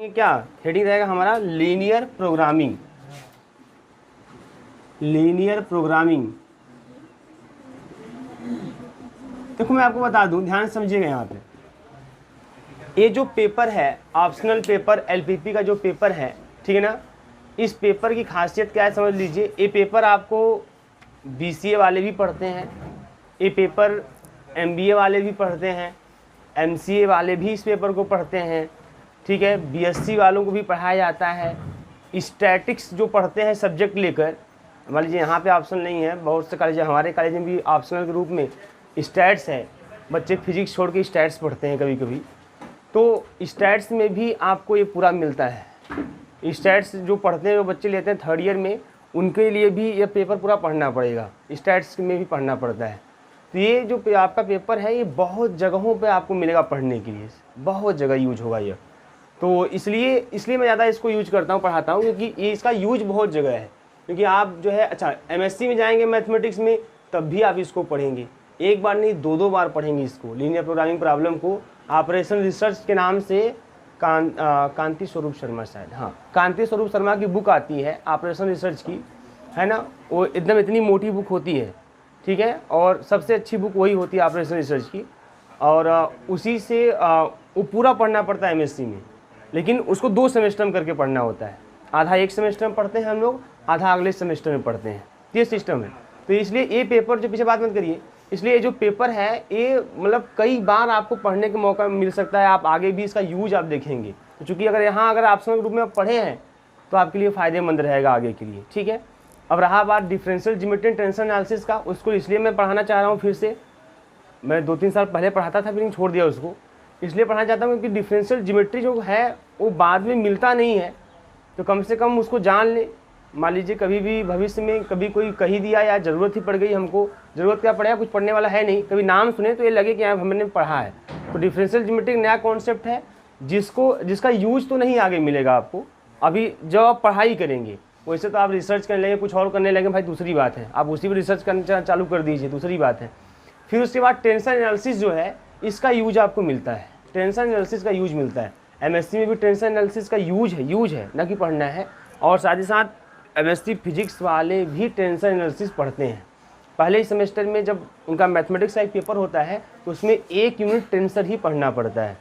क्या हेडिंग रहेगा हमारा, लीनियर प्रोग्रामिंग। लीनियर प्रोग्रामिंग, देखो मैं आपको बता दूं, ध्यान से समझिएगा। यहाँ पे ये जो पेपर है, ऑप्शनल पेपर एलपीपी का जो पेपर है, ठीक है ना, इस पेपर की खासियत क्या है समझ लीजिए। ये पेपर आपको बीसीए वाले भी पढ़ते हैं, ये पेपर एमबीए वाले भी पढ़ते हैं, एमसीए वाले भी इस पेपर को पढ़ते हैं, ठीक है, बीएससी वालों को भी पढ़ाया जाता है। स्टैटिक्स जो पढ़ते हैं सब्जेक्ट लेकर, मान लीजिए यहाँ पे ऑप्शन नहीं है, बहुत से कॉलेज, हमारे कॉलेज में भी ऑप्शनल के रूप में स्टैट्स है, बच्चे फिजिक्स छोड़ के स्टैट्स पढ़ते हैं कभी कभी, तो स्टैट्स में भी आपको ये पूरा मिलता है। स्टैट्स जो पढ़ते हैं, जो बच्चे लेते हैं थर्ड ईयर में, उनके लिए भी ये पेपर पूरा पढ़ना पड़ेगा, स्टैट्स में भी पढ़ना पड़ता है। तो ये जो आपका पेपर है, ये बहुत जगहों पे आपको मिलेगा पढ़ने के लिए, बहुत जगह यूज होगा ये। तो इसलिए मैं ज़्यादा इसको यूज करता हूँ, पढ़ाता हूँ, क्योंकि ये इसका यूज बहुत जगह है। क्योंकि आप जो है, अच्छा एमएससी में जाएंगे मैथमेटिक्स में, तब भी आप इसको पढ़ेंगे, एक बार नहीं दो बार पढ़ेंगे इसको, लीनियर प्रोग्रामिंग प्रॉब्लम को। ऑपरेशन रिसर्च के नाम से कांति स्वरूप शर्मा, शायद हाँ, कांति स्वरूप शर्मा की बुक आती है ऑपरेशन रिसर्च की, है ना, वो एकदम इतनी मोटी बुक होती है, ठीक है, और सबसे अच्छी बुक वही होती है ऑपरेशन रिसर्च की, और उसी से वो पूरा पढ़ना पड़ता है एमएससी में, लेकिन उसको 2 सेमेस्टर में करके पढ़ना होता है। आधा एक सेमेस्टर में पढ़ते हैं हम लोग, आधा अगले सेमेस्टर में पढ़ते हैं, ये सिस्टम है। तो इसलिए ये पेपर, जो पीछे बात मत करिए, इसलिए ये जो पेपर है ये मतलब कई बार आपको पढ़ने का मौका मिल सकता है, आप आगे भी इसका यूज आप देखेंगे। तो चूँकि अगर ऑप्शनल ग्रुप में आप पढ़े हैं तो आपके लिए फ़ायदेमंद रहेगा आगे के लिए, ठीक है। अब रहा बात डिफरेंशियल ज्योमेट्री टेंशन एनालिसिस का, उसको इसलिए मैं पढ़ाना चाह रहा हूँ फिर से। मैं 2-3 साल पहले पढ़ाता था, फिर छोड़ दिया उसको, इसलिए पढ़ाना चाहता हूँ क्योंकि डिफरेंशियल ज्योमेट्री जो है वो बाद में मिलता नहीं है, तो कम से कम उसको जान लें। मान लीजिए कभी भी भविष्य में कभी कोई कही दिया या ज़रूरत ही पड़ गई हमको, ज़रूरत क्या पड़ेगा, कुछ पढ़ने वाला है नहीं, कभी नाम सुने तो ये लगे कि हमने पढ़ा है। तो डिफरेंशियल ज्योमेट्री नया कॉन्सेप्ट है जिसका यूज तो नहीं आगे मिलेगा आपको, अभी जब आप पढ़ाई करेंगे। वैसे तो आप रिसर्च करने लगे, कुछ और करने लगे, भाई दूसरी बात है, आप उसी पर रिसर्च करना चालू कर दीजिए, दूसरी बात है। फिर उसके बाद टेंशन एनालिसिस जो है, इसका यूज आपको मिलता है, टेंशन एनालिसिस का यूज मिलता है। एमएससी में भी टेंशन एनालिसिस का यूज है ना कि पढ़ना है। और साथ ही साथ एमएससी फिजिक्स वाले भी टेंशन एनालिसिस पढ़ते हैं। पहले ही सेमेस्टर में जब उनका मैथमेटिक्स का एक पेपर होता है तो उसमें 1 यूनिट टेंसर ही पढ़ना पड़ता है,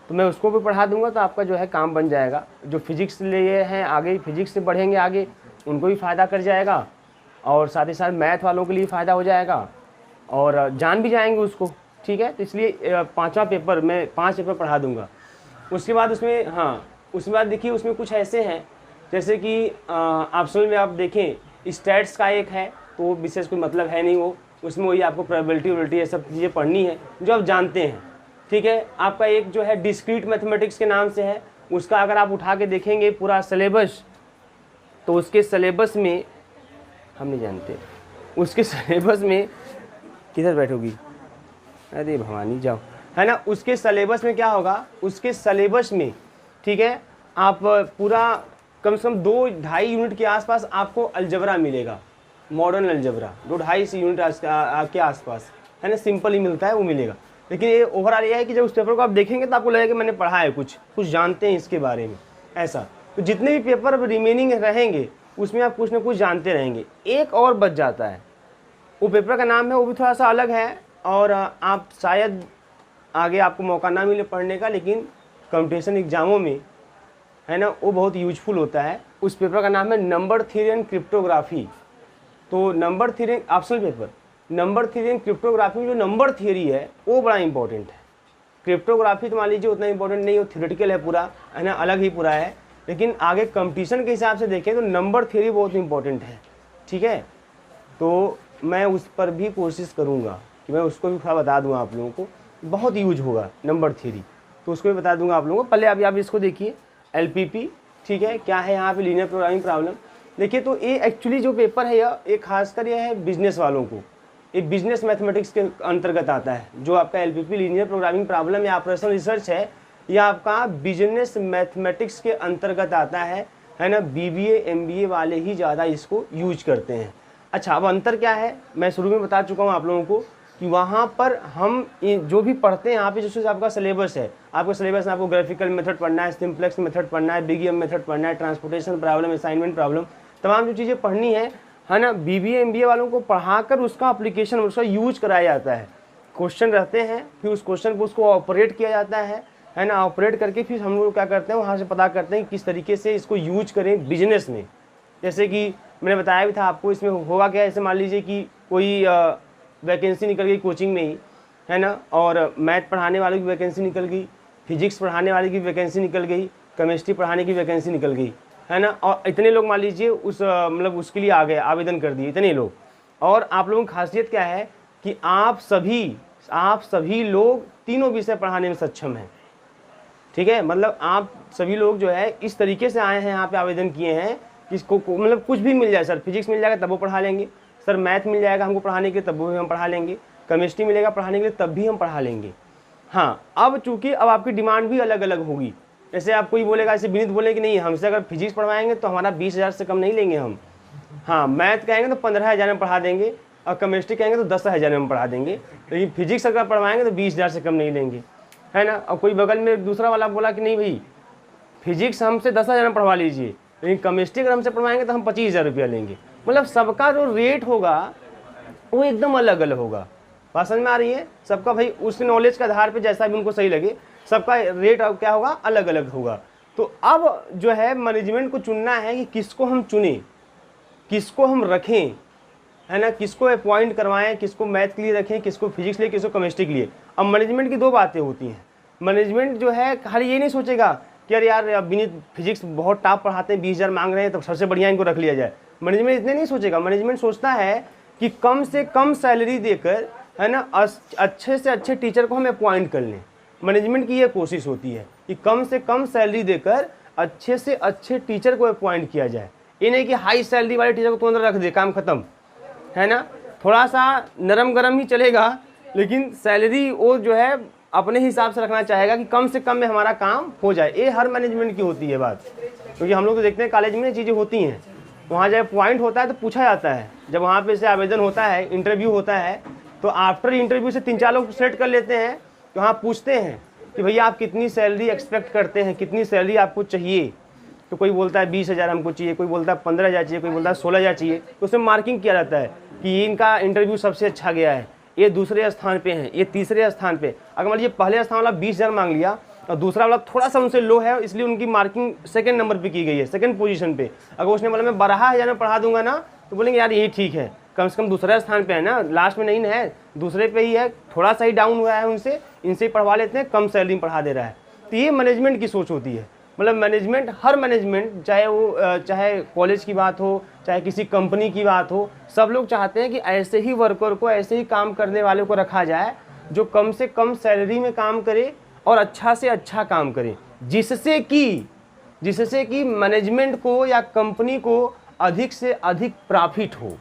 तो मैं उसको भी पढ़ा दूंगा, तो आपका जो है काम बन जाएगा। जो फिजिक्स लिए हैं आगे, फिजिक्स से बढ़ेंगे आगे, उनको भी फ़ायदा कर जाएगा, और साथ ही साथ मैथ वालों के लिए फ़ायदा हो जाएगा, और जान भी जाएंगे उसको, ठीक है। तो इसलिए 5वां पेपर मैं 5 पेपर पढ़ा दूंगा। उसके बाद उसमें, हाँ, उसके बाद देखिए उसमें कुछ ऐसे हैं, जैसे कि ऑप्शनल में आप देखें स्टैट्स का एक है, तो विशेष कोई मतलब है नहीं वो, उसमें वही आपको प्रोबेबिलिटी ये सब चीज़ें पढ़नी है जो आप जानते हैं, ठीक है। आपका एक जो है डिस्क्रीट मैथमेटिक्स के नाम से है, उसका अगर आप उठा के देखेंगे पूरा सिलेबस, तो उसके सिलेबस में हम नहीं जानते, उसके सिलेबस में किधर बैठोगी, अरे भवानी जाओ, है ना, उसके सिलेबस में क्या होगा, उसके सिलेबस में, ठीक है, आप पूरा कम से कम 2-2.5 यूनिट के आसपास आपको अलजबरा मिलेगा, मॉडर्न अलजबरा 2-2.5 यूनिट के आसपास, है ना, सिंपल ही मिलता है वो मिलेगा। लेकिन ये ओवरऑल ये है कि जब उस पेपर को आप देखेंगे तो आपको लगेगा कि मैंने पढ़ा है, कुछ जानते हैं इसके बारे में, ऐसा। तो जितने भी पेपर अब रिमेनिंग रहेंगे उसमें आप कुछ ना कुछ जानते रहेंगे। एक और बच जाता है, वो पेपर का नाम है, वो भी थोड़ा सा अलग है, और आप शायद आगे आपको मौका ना मिले पढ़ने का, लेकिन कंपटीशन एग्जामों में, है ना, वो बहुत यूजफुल होता है। उस पेपर का नाम है नंबर थ्योरी एंड क्रिप्टोग्राफी। तो number theory, optional paper, number theory and cryptography, जो नंबर थ्योरी है वो बड़ा इंपॉर्टेंट है। क्रिप्टोग्राफी तो मान लीजिए उतना इंपॉर्टेंट नहीं, वो थ्योरेटिकल है पूरा, है ना, अलग ही पूरा है, लेकिन आगे कंपटीशन के हिसाब से देखें तो नंबर थ्योरी बहुत इंपॉर्टेंट है, ठीक है। तो मैं उस पर भी कोशिश करूँगा कि मैं उसको भी थोड़ा बता दूँगा आप लोगों को, बहुत यूज होगा नंबर थ्योरी, तो उसको भी बता दूँगा आप लोगों को। पहले अभी आप इसको देखिए, एलपीपी, ठीक है, क्या है यहाँ पे, लीनियर प्रोग्रामिंग प्रॉब्लम। देखिए तो ये एक्चुअली जो पेपर है ये खासकर यह है बिजनेस वालों को, ये बिजनेस मैथमेटिक्स के अंतर्गत आता है। जो आपका एलपीपी लीनियर प्रोग्रामिंग प्रॉब्लम या ऑपरेशनल रिसर्च है, यह आपका बिजनेस मैथमेटिक्स के अंतर्गत आता है ना। बीबीए एमबीए वाले ही ज़्यादा इसको यूज करते हैं। अच्छा, अब अंतर क्या है, मैं शुरू में बता चुका हूँ आप लोगों को कि वहाँ पर हम जो भी पढ़ते हैं यहाँ पे, जैसे आपका सिलेबस है, आपका सिलेबस में आपको ग्राफिकल मेथड पढ़ना है, सिंप्लेक्स मेथड पढ़ना है, बीजीएम मेथड पढ़ना है, ट्रांसपोर्टेशन प्रॉब्लम, असाइनमेंट प्रॉब्लम, तमाम जो चीज़ें पढ़नी है ना, बीबीए एमबीए वालों को पढ़ाकर उसका एप्लीकेशन, उसका यूज कराया जाता है। क्वेश्चन रहते हैं, फिर उस क्वेश्चन को उसको ऑपरेट किया जाता है ना, ऑपरेट करके फिर हम लोग क्या करते हैं, वहाँ से पता करते हैं किस तरीके से इसको यूज करें बिजनेस में। जैसे कि मैंने बताया भी था आपको, इसमें होगा क्या, ऐसे मान लीजिए कि कोई वैकेंसी निकल गई कोचिंग में ही, है ना, और मैथ पढ़ाने वालों की वैकेंसी निकल गई, फिजिक्स पढ़ाने वाले की वैकेंसी निकल गई, केमिस्ट्री पढ़ाने की वैकेंसी निकल गई, है ना, और इतने लोग मान लीजिए उस मतलब उसके लिए आ गए, आवेदन कर दिए इतने लोग। और आप लोगों की खासियत क्या है कि आप सभी लोग तीनों विषय पढ़ाने में सक्षम हैं, ठीक है। मतलब आप सभी लोग जो है इस तरीके से आए हैं, यहाँ पे आवेदन किए हैं कि इसको मतलब कुछ भी मिल जाए, सर फिजिक्स मिल जाएगा तब वो पढ़ा लेंगे, सर मैथ मिल जाएगा हमको पढ़ाने के लिए तब वो भी हम पढ़ा लेंगे, केमिस्ट्री मिलेगा पढ़ाने के लिए तब भी हम पढ़ा लेंगे। हाँ, अब चूंकि अब आपकी डिमांड भी अलग अलग होगी। जैसे आप कोई बोलेगा, ऐसे विनीत बोले कि नहीं हमसे अगर फिजिक्स पढ़वाएंगे तो हमारा 20,000 से कम नहीं लेंगे हम, हाँ मैथ कहेंगे तो 15,000 में पढ़ा देंगे, और केमिस्ट्री कहेंगे तो 10,000 में पढ़ा देंगे, लेकिन फिजिक्स अगर पढ़वाएंगे तो 20,000 से कम नहीं लेंगे, है ना। और कोई बगल में दूसरा वाला बोला कि नहीं भाई फिजिक्स हमसे 10,000 में पढ़वा लीजिए, लेकिन केमिस्ट्री अगर हमसे पढ़वाएंगे तो हम 25,000 रुपया लेंगे। मतलब सबका जो रेट होगा वो एकदम अलग अलग होगा। बात समझ में आ रही है? सबका भाई उस नॉलेज के आधार पे जैसा भी उनको सही लगे, सबका रेट क्या होगा, अलग अलग होगा। तो अब जो है मैनेजमेंट को चुनना है कि किसको हम चुने, किसको हम रखें, है ना, किसको अपॉइंट करवाएं, किसको मैथ के लिए रखें, किसको फिजिक्स के लिए, किसको केमिस्ट्री के लिए। अब मैनेजमेंट की दो बातें होती हैं। मैनेजमेंट जो है खाली ये नहीं सोचेगा कि अरे यार विनीत फिजिक्स बहुत टॉप पढ़ाते हैं, 20,000 मांग रहे हैं तो सबसे बढ़िया इनको रख लिया जाए। मैनेजमेंट इतने नहीं सोचेगा। मैनेजमेंट सोचता है कि कम से कम सैलरी देकर, है ना, अच्छे से अच्छे टीचर को हम अपॉइंट कर लें। मैनेजमेंट की ये कोशिश होती है कि कम से कम सैलरी देकर अच्छे से अच्छे टीचर को अपॉइंट किया जाए। ये नहीं कि हाई सैलरी वाले टीचर को तुरंत रख दे, काम खत्म, है ना। थोड़ा सा नरम गरम ही चलेगा, लेकिन सैलरी वो जो है अपने हिसाब से रखना चाहेगा कि कम से कम में हमारा काम हो जाए। ये हर मैनेजमेंट की होती है बात, क्योंकि हम लोग तो देखते हैं कॉलेज में चीज़ें होती हैं, वहाँ जब पॉइंट होता है तो पूछा जाता है, जब वहाँ पे से आवेदन होता है, इंटरव्यू होता है, तो आफ्टर इंटरव्यू से 3-4 लोग सेलेक्ट कर लेते हैं। तो वहाँ पूछते हैं कि भैया आप कितनी सैलरी एक्सपेक्ट करते हैं, कितनी सैलरी आपको चाहिए। तो कोई बोलता है 20,000 हमको चाहिए, कोई बोलता है 15,000 चाहिए, कोई बोलता है 16,000 चाहिए। तो उसमें मार्किंग किया जाता है कि इनका इंटरव्यू सबसे अच्छा गया है, ये दूसरे स्थान पे हैं, ये तीसरे स्थान पे। अगर मान लीजिए पहले स्थान वाला 20,000 मांग लिया और दूसरा वाला थोड़ा सा उनसे लो है, इसलिए उनकी मार्किंग सेकंड नंबर पे की गई है, सेकंड पोजीशन पे। अगर उसने बोला मैं 12,000 में पढ़ा दूंगा ना, तो बोलेंगे यार यही ठीक है, कम से कम दूसरे स्थान पे है ना, लास्ट में नहीं है, दूसरे पे ही है, थोड़ा सा ही डाउन हुआ है उनसे, इनसे ही पढ़वा लेते हैं, कम सैलरी में पढ़ा दे रहा है। तो ये मैनेजमेंट की सोच होती है। मतलब मैनेजमेंट, हर मैनेजमेंट, चाहे कॉलेज की बात हो, चाहे किसी कंपनी की बात हो, सब लोग चाहते हैं कि ऐसे ही वर्कर को, ऐसे ही काम करने वाले को रखा जाए जो कम से कम सैलरी में काम करे और अच्छा से अच्छा काम करे, जिससे कि मैनेजमेंट को या कंपनी को अधिक से अधिक प्रॉफिट हो,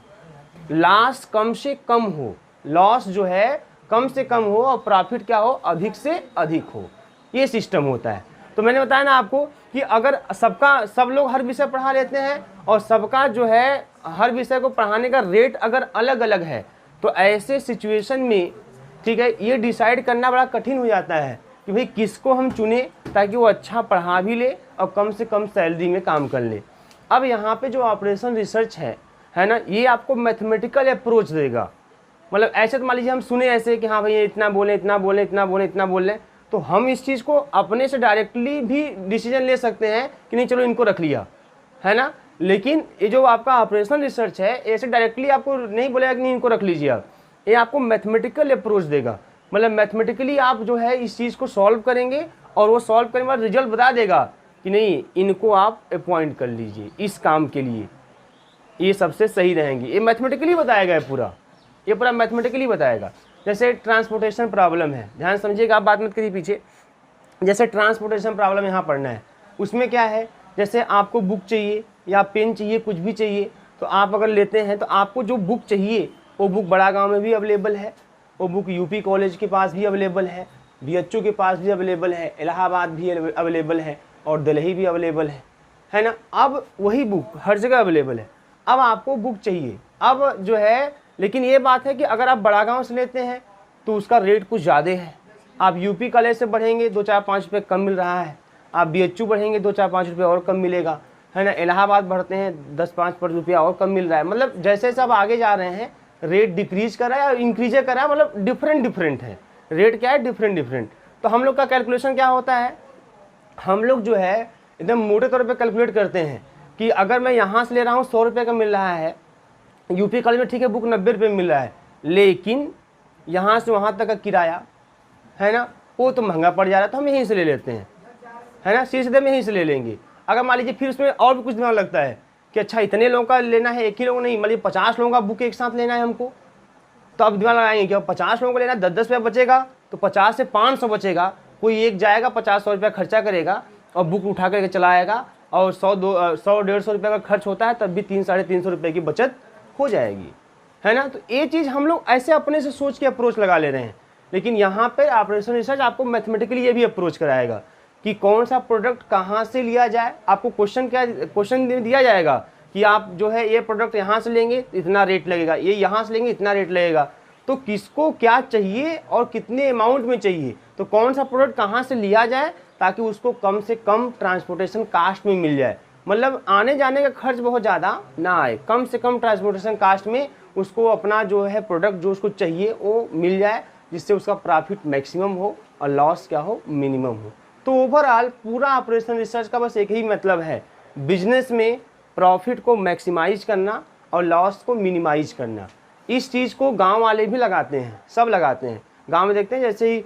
लॉस कम से कम हो, लॉस जो है कम से कम हो और प्रॉफिट क्या हो, अधिक से अधिक हो। ये सिस्टम होता है। तो मैंने बताया ना आपको कि अगर सब लोग हर विषय पढ़ा लेते हैं और सबका जो है हर विषय को पढ़ाने का रेट अगर अलग अलग है, तो ऐसे सिचुएशन में, ठीक है, ये डिसाइड करना बड़ा कठिन हो जाता है कि भाई किसको हम चुने ताकि वो अच्छा पढ़ा भी ले और कम से कम सैलरी में काम कर ले। अब यहाँ पे जो ऑपरेशन रिसर्च है ना, ये आपको मैथमेटिकल अप्रोच देगा। मतलब ऐसे तो मान लीजिए हम सुने ऐसे कि हाँ भाई इतना बोले, इतना बोले, इतना बोले, इतना बोले, तो हम इस चीज़ को अपने से डायरेक्टली भी डिसीजन ले सकते हैं कि नहीं चलो इनको रख लिया, है ना। लेकिन ये जो आपका ऑपरेशनल रिसर्च है, ऐसे डायरेक्टली आपको नहीं बोलेगा कि नहीं इनको रख लीजिए आप, ये आपको मैथमेटिकल अप्रोच देगा। मतलब मैथमेटिकली आप जो है इस चीज़ को सॉल्व करेंगे और वो सॉल्व करने के बाद रिजल्ट बता देगा कि नहीं इनको आप अपॉइंट कर लीजिए इस काम के लिए, ये सबसे सही रहेंगे। ये मैथमेटिकली बताएगा, ये पूरा मैथमेटिकली बताएगा। जैसे ट्रांसपोर्टेशन प्रॉब्लम है, ध्यान समझिएगा, आप बात मत करिए पीछे। जैसे ट्रांसपोर्टेशन प्रॉब्लम यहाँ पढ़ना है, उसमें क्या है, जैसे आपको बुक चाहिए या पेन चाहिए, कुछ भी चाहिए, तो आप अगर लेते हैं तो आपको जो बुक चाहिए वो बुक बड़ा गांव में भी अवेलेबल है, वो बुक यूपी कॉलेज के पास भी अवेलेबल है, बीएचयू के पास भी अवेलेबल है, इलाहाबाद भी अवेलेबल है और दिल्ली भी अवेलेबल है ना। अब वही बुक हर जगह अवेलेबल है। अब आपको बुक चाहिए, अब जो है लेकिन ये बात है कि अगर आप बड़ा गांव से लेते हैं तो उसका रेट कुछ ज़्यादा है। आप यूपी कॉलेज से बढ़ेंगे 2-4-5 रुपये कम मिल रहा है, आप BHU बढ़ेंगे 2-4-5 रुपये और कम मिलेगा, है ना। इलाहाबाद बढ़ते हैं 10-5 रुपया और कम मिल रहा है। मतलब जैसे जैसे आप आगे जा रहे हैं रेट डिक्रीज कर रहा है और इंक्रीज कर रहा है, मतलब डिफरेंट है रेट, क्या है डिफरेंट। तो हम लोग का कैलकुलेशन क्या होता है, हम लोग जो है एकदम मोटे तौर पे कैलकुलेट करते हैं कि अगर मैं यहाँ से ले रहा हूँ 100 रुपये का मिल रहा है, यूपी कॉलेज में ठीक है बुक 90 रुपये में मिल रहा है, लेकिन यहाँ से वहाँ तक का किराया है ना वो तो महंगा पड़ जा रहा है, तो हम यहीं से ले लेते हैं, है ना, सीधे में यहीं से ले लेंगे। अगर मान लीजिए फिर उसमें और भी कुछ दिमाग लगता है कि अच्छा इतने लोगों का लेना है, एक ही लोगों नहीं, मान लीजिए 50 लोगों का बुक एक साथ लेना है हमको, तो अब दिमाग लगाएंगे कि 50 लोगों को लेना 10-10 रुपया बचेगा, तो 50 से 500 बचेगा, कोई एक जाएगा 50-100 रुपया खर्चा करेगा और बुक उठा करके चलाएगा, और 100-150 रुपये का खर्च होता है तब भी 300-350 रुपये की बचत हो जाएगी, है ना। तो ये चीज़ हम लोग ऐसे अपने से सोच के अप्रोच लगा ले रहे हैं, लेकिन यहाँ पे ऑपरेशन रिसर्च आपको मैथमेटिकली ये भी अप्रोच कराएगा कि कौन सा प्रोडक्ट कहाँ से लिया जाए। आपको क्वेश्चन दिया जाएगा कि आप जो है ये प्रोडक्ट यहाँ से लेंगे इतना रेट लगेगा, ये यहाँ से लेंगे इतना रेट लगेगा, तो किसको क्या चाहिए और कितने अमाउंट में चाहिए, तो कौन सा प्रोडक्ट कहाँ से लिया जाए ताकि उसको कम से कम ट्रांसपोर्टेशन कास्ट में मिल जाए, मतलब आने जाने का खर्च बहुत ज़्यादा ना आए, कम से कम ट्रांसपोर्टेशन कास्ट में उसको अपना जो है प्रोडक्ट जो उसको चाहिए वो मिल जाए, जिससे उसका प्रॉफिट मैक्सिमम हो और लॉस क्या हो, मिनिमम हो। तो ओवरऑल पूरा ऑपरेशन रिसर्च का बस एक ही मतलब है, बिजनेस में प्रॉफिट को मैक्सिमाइज करना और लॉस को मिनिमाइज करना। इस चीज़ को गांव वाले भी लगाते हैं, सब लगाते हैं। गांव में देखते हैं जैसे ही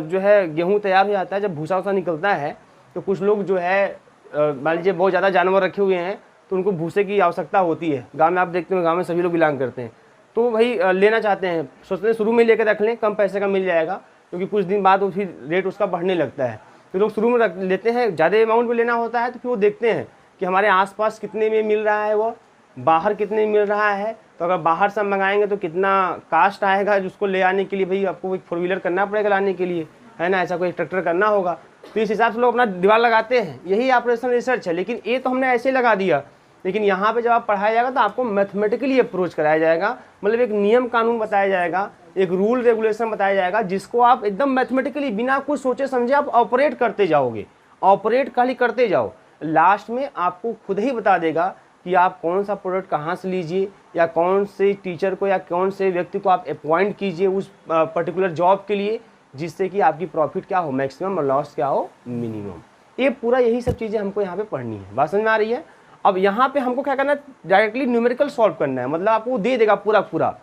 जो है गेहूं तैयार हो जाता है, जब भूसा वूसा निकलता है तो कुछ लोग जो है मान लीजिए बहुत ज़्यादा जानवर रखे हुए हैं तो उनको भूसे की आवश्यकता होती है। गाँव में आप देखते हो, गाँव में सभी लोग बिलोंग करते हैं, तो भाई लेना चाहते हैं, सोचते हैं शुरू में लेकर रख लें, कम पैसे का मिल जाएगा, क्योंकि कुछ दिन बाद वो फिर रेट उसका बढ़ने लगता है, तो लोग शुरू में रख लेते हैं। ज़्यादा अमाउंट में लेना होता है तो फिर वो देखते हैं कि हमारे आसपास कितने में मिल रहा है, वो बाहर कितने में मिल रहा है, तो अगर बाहर से हम मंगाएंगे तो कितना कास्ट आएगा जिसको ले आने के लिए, भाई आपको एक 4 व्हीलर करना पड़ेगा लाने के लिए, है ना, ऐसा कोई ट्रैक्टर करना होगा, तो इस हिसाब से लोग अपना दिमाग लगाते हैं। यही ऑपरेशन रिसर्च है। लेकिन ये तो हमने ऐसे लगा दिया, लेकिन यहाँ पे जब आप पढ़ाया जाएगा तो आपको मैथमेटिकली अप्रोच कराया जाएगा, मतलब एक नियम कानून बताया जाएगा, एक रूल रेगुलेशन बताया जाएगा, जिसको आप एकदम मैथमेटिकली बिना कुछ सोचे समझे आप ऑपरेट करते जाओगे, ऑपरेट खाली करते जाओ। लास्ट में आपको खुद ही बता देगा कि आप कौन सा प्रोडक्ट कहाँ से लीजिए, या कौन से टीचर को या कौन से व्यक्ति को आप अपॉइंट कीजिए उस पर्टिकुलर जॉब के लिए, जिससे कि आपकी प्रॉफिट क्या हो, मैक्सिमम, और लॉस क्या हो, मिनिमम। ये पूरा यही सब चीज़ें हमको यहाँ पे पढ़नी है। बात समझ में आ रही है। अब यहाँ पे हमको क्या करना है, डायरेक्टली न्यूमेरिकल सॉल्व करना है, मतलब आपको दे देगा पूरा,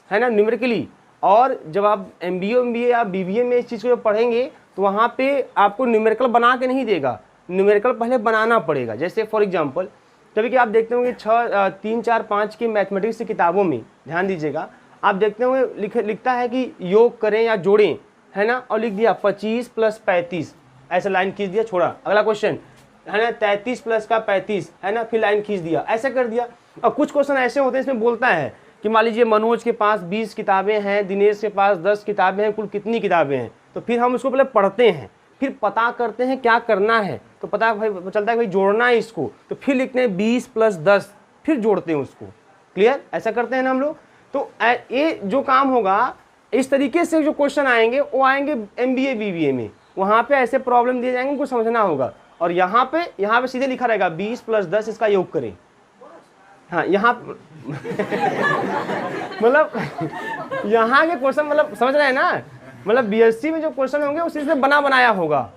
है ना, न्यूमेरिकली। और जब आप MBA या BBA में इस चीज़ को जब पढ़ेंगे तो वहाँ पे आपको न्यूमेरिकल बना के नहीं देगा, न्यूमेरिकल पहले बनाना पड़ेगा। जैसे फॉर एग्जांपल कभी कि आप देखते होंगे 3, 4, 5 की मैथमेटिक्स की किताबों में, ध्यान दीजिएगा, आप देखते होंगे लिखता है कि योग करें या जोड़ें, है ना, और लिख दिया 25 + 35, ऐसा लाइन खींच दिया, छोड़ा, अगला क्वेश्चन, है ना, 33 + का 35, है ना, फिर लाइन खींच दिया, ऐसा कर दिया। और कुछ क्वेश्चन ऐसे होते हैं इसमें बोलता है कि मान लीजिए मनोज के पास 20 किताबें हैं, दिनेश के पास 10 किताबें हैं, कुल कितनी किताबें हैं, तो फिर हम उसको पहले पढ़ते हैं, फिर पता करते हैं क्या करना है, तो पता भाई चलता है भाई जोड़ना है इसको, तो फिर लिखते हैं 20 + 10, फिर जोड़ते हैं उसको। क्लियर, ऐसा करते हैं ना हम लोग। तो ये जो काम होगा, इस तरीके से जो क्वेश्चन आएंगे वो आएंगे MBA BBA में, वहाँ पे ऐसे प्रॉब्लम दिए जाएंगे, उनको समझना होगा। और यहाँ पे सीधे लिखा रहेगा 20 + 10 इसका योग करें। हाँ, यहाँ मतलब यहाँ के क्वेश्चन, मतलब समझ रहे हैं ना, मतलब BSc में जो क्वेश्चन होंगे उसी से बना बनाया होगा,